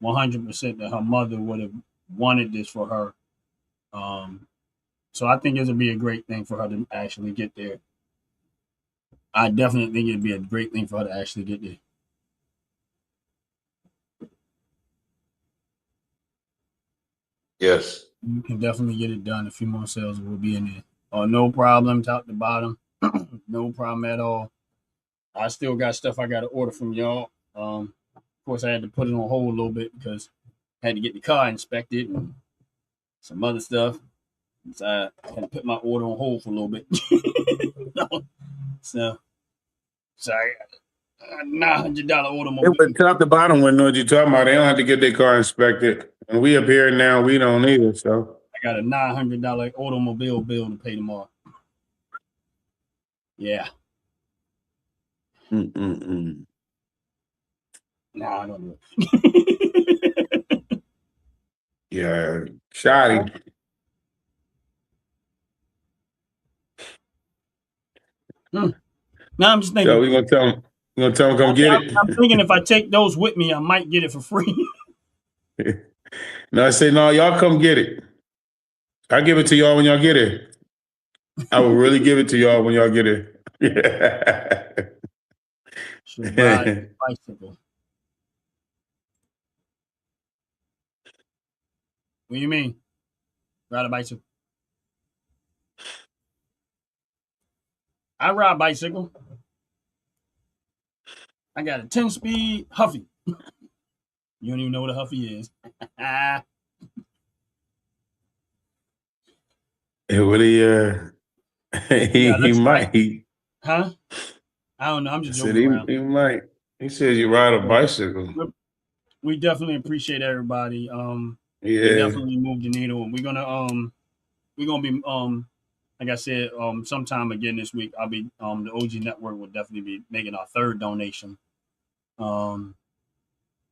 100% that her mother would have wanted this for her. So I think it would be a great thing for her to actually get there. I definitely think it'd be a great thing for her to actually get there. Yes. You can definitely get it done. A few more sales will be in there. Oh, no problem, top to bottom. No problem at all. I still got stuff I got to order from y'all. Of course, I had to put it on hold a little bit because I had to get the car inspected and some other stuff. So I had to put my order on hold for a little bit. so, sorry. $900 It automobile. was top to bottom when know what you're talking about. They don't have to get their car inspected. And we up here now, we don't either. So I got a $900 automobile bill to pay tomorrow. Yeah. Mm-mm-mm. No, I don't do it. Yeah, shoddy. No, I'm just So thinking. we're gonna tell them come get it. I'm thinking if I take those with me, I might get it for free. No, I say no, y'all come get it. I give it to y'all when y'all get it. I will really give it to y'all when y'all get it. Should ride a bicycle. What do you mean? Ride a bicycle? I ride a bicycle. I got a 10-speed Huffy. You don't even know what a Huffy is. What he might. Huh? I don't know. I'm I just said joking around. he might. He says you ride a bicycle. We definitely appreciate everybody. We Yeah. definitely moved the needle, and we're gonna be like I said, sometime again this week. I'll be the OG Network will definitely be making our third donation.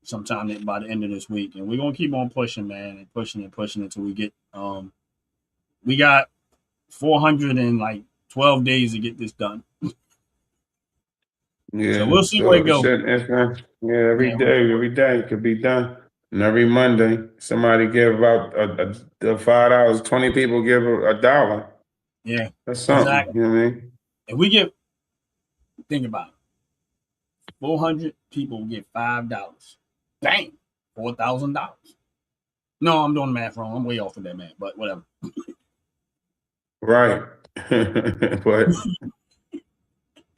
Sometime by the end of this week, and we're gonna keep on pushing, man, and pushing until we get. We got 412 days to get this done. Yeah. So we'll see where it goes. Yeah, every day it could be done. And every Monday, somebody give out $5. 20 people give $1. Yeah, That's something. exactly. You know what I mean? If we think about it, 400 people get $5. Dang, $4,000. No, I'm doing the math wrong. I'm way off of that, man. But whatever. Right. But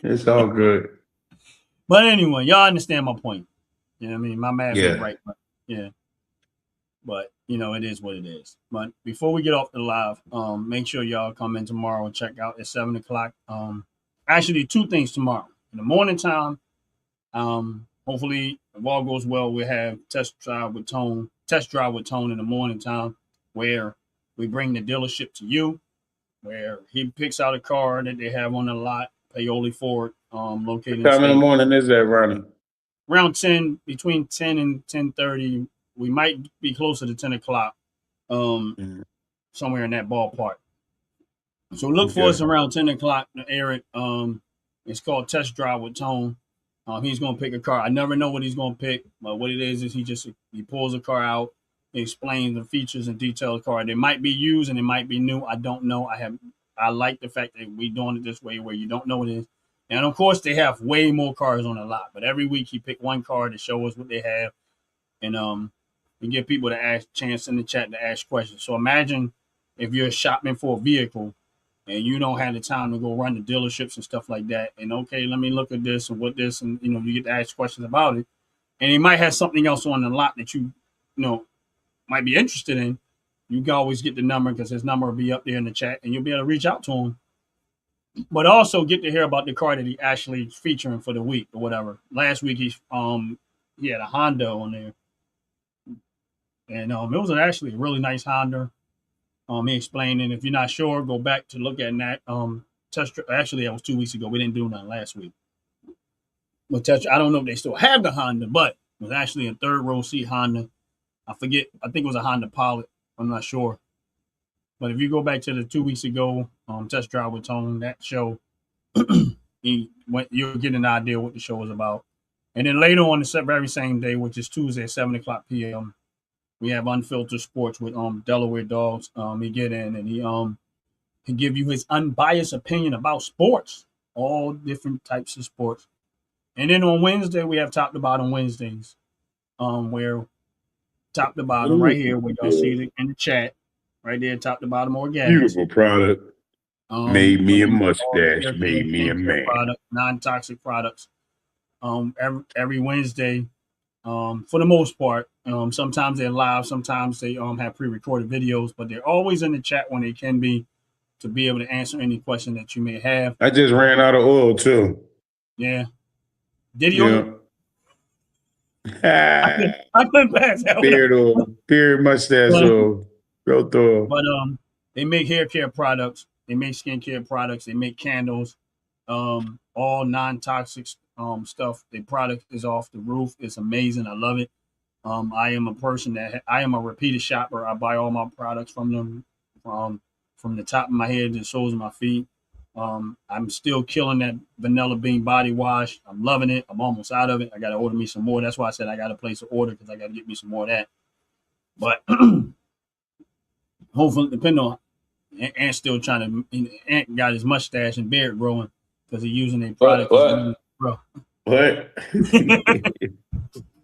it's all good. But anyway, y'all understand my point. You know what I mean? My math Yeah. is right. But, yeah. But, it is what it is. But before we get off the live, make sure y'all come in tomorrow and check out at 7 o'clock. Actually, two things tomorrow. In the morning time, hopefully, if all goes well, we'll have test drive with Tone in the morning time, where we bring the dealership to you, where he picks out a car that they have on the lot, Paoli Ford, located What time in the morning is that, Ronnie? around 10, between 10 and 10:30. We might be closer to 10 o'clock, somewhere in that ballpark. So look for us around 10 o'clock to air it. It's called Test Drive with Tone. He's going to pick a car. I never know what he's going to pick, but what it is he pulls a car out, he explains the features and details of the car. They might be used and it might be new. I don't know. I like the fact that we're doing it this way where you don't know what it is. And of course, they have way more cars on the lot, but every week he pick one car to show us what they have, and we give people the chance in the chat to ask questions. So imagine if you're shopping for a vehicle and you don't have the time to go run the dealerships and stuff like that. And okay, let me look at this and what this, and you get to ask questions about it. And he might have something else on the lot that you might be interested in. You can always get the number because his number will be up there in the chat, and you'll be able to reach out to him. But also get to hear about the car that he actually featuring for the week or whatever. Last week he had a Honda on there, and it was actually a really nice Honda. He explained, and if you're not sure, go back to look at that test. Actually, that was 2 weeks ago. We didn't do nothing last week. But I don't know if they still have the Honda, but it was actually a third row seat Honda. I forget. I think it was a Honda Pilot. I'm not sure. But if you go back to the 2 weeks ago Test Drive with Tone, that show, you'll get an idea what the show was about. And then later on the very same day, which is Tuesday at 7 o'clock p.m., we have Unfiltered Sports with Delaware Dogs. He get in and he can give you his unbiased opinion about sports, all different types of sports. And then on Wednesday, we have Top to Bottom Wednesdays, where top to bottom right here, where y'all see it in the chat, right there, top to bottom organics. Beautiful product. Made me a mustache. Made me a man. Product, non-toxic products. Every Wednesday, for the most part. Sometimes they're live, sometimes they have pre-recorded videos, but they're always in the chat when they can be, to be able to answer any question that you may have. I just ran out of oil too. Yeah. Diddy oil? Yeah. I couldn't pass that one. Beard oil, beard mustache oil, growth oil. But they make hair care products, they make skincare products, they make candles, all non-toxic stuff. Their product is off the roof. It's amazing. I love it. I am a person that I am a repeated shopper. I buy all my products from them, from the top of my head to the soles of my feet. I'm still killing that vanilla bean body wash. I'm loving it. I'm almost out of it. I got to order me some more. That's why I said I got to place an order because I got to get me some more of that. But hopefully, depending on Ant's still trying to. Ant got his mustache and beard growing because he's using a product. What?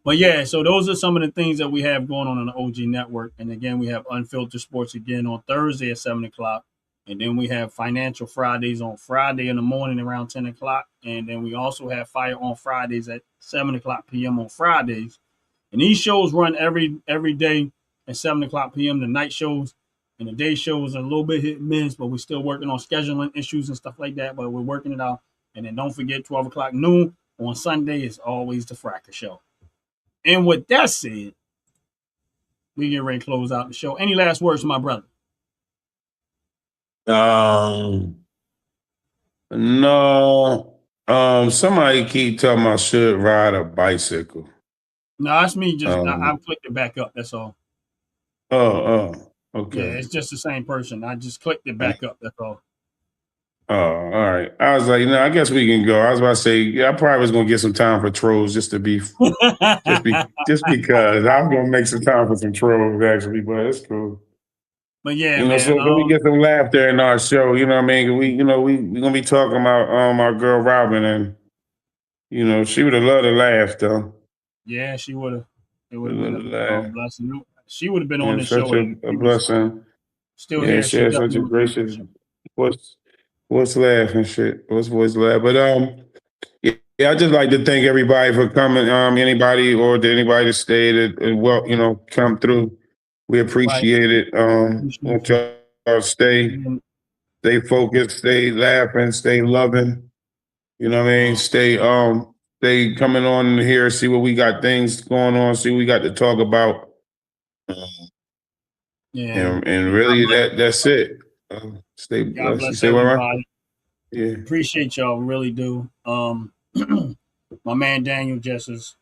But yeah, so those are some of the things that we have going on the OG Network. And again, we have Unfiltered Sports again on Thursday at 7 o'clock. And then we have Financial Fridays on Friday in the morning around 10 o'clock. And then we also have Fire on Fridays at 7 o'clock p.m. on Fridays. And these shows run every day at 7 o'clock p.m. The night shows and the day shows are a little bit hit and miss, but we're still working on scheduling issues and stuff like that. But we're working it out. And then don't forget 12 o'clock noon on Sunday is always the Fracker Show. And with that said, we get ready to close out the show. Any last words, my brother? No. Somebody keep telling me I should ride a bicycle. No, that's me. Just I clicked it back up. That's all. Oh, okay. Yeah, it's just the same person. I just clicked it back up. That's all. Oh, all right. I was like, I guess we can go. I was about to say, yeah, I probably was gonna get some time for trolls just to be, just because I was gonna make some time for some trolls actually, but it's cool. But yeah, man, so can we get some laughter in our show? You know what I mean? We gonna be talking about our girl Robin, and she would have loved to laugh though. Yeah, she would have. It would have been a blessing. She would have been on the show. Such a blessing. Still here. She had such a gracious. What's laughing shit? What's laugh? But yeah, I just like to thank everybody for coming. Anybody or anybody that stayed and come through. We appreciate it. Want y'all stay focused, stay laughing, stay loving. You know what I mean? Stay coming on here, see what we got things going on, see what we got to talk about. And really that's it. Stay blessed. You say what, right? Yeah. Appreciate y'all, really do. My man Daniel Jessers,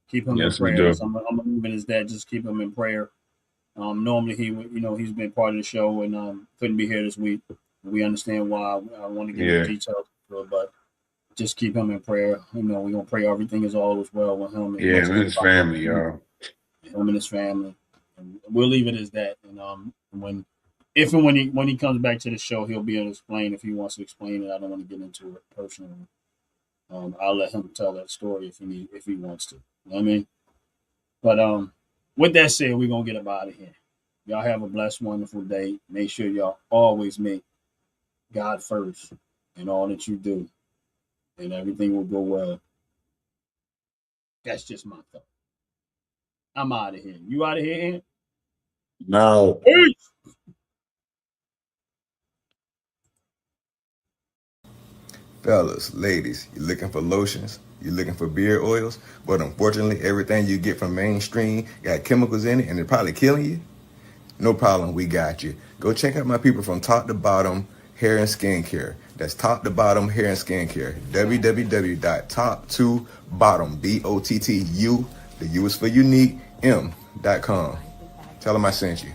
keep him in prayer. I'm gonna move in his dad, just keep him in prayer. Normally he would, he's been part of the show and couldn't be here this week. We understand why. I want to get the details, but just keep him in prayer. We're gonna pray everything is all as well with him. And his family, y'all. Him and his family. And we'll leave it as that. And when he comes back to the show, he'll be able to explain if he wants to explain it. I don't want to get into it personally. I'll let him tell that story if he wants to. You know what I mean? But with that said, we're gonna get up out of here. Y'all have a blessed, wonderful day. Make sure y'all always make God first in all that you do, and everything will go well. That's just my thought. I'm out of here. You out of here, Ant? No. Peace. Fellas, ladies, you looking for lotions? You looking for beard oils? But unfortunately, everything you get from mainstream got chemicals in it and they're probably killing you? No problem, we got you. Go check out my people from Top to Bottom Hair and Skincare. That's Top to Bottom Hair and Skincare. www.top2bottom, BOTTU, the U is for unique, M.com. Tell them I sent you.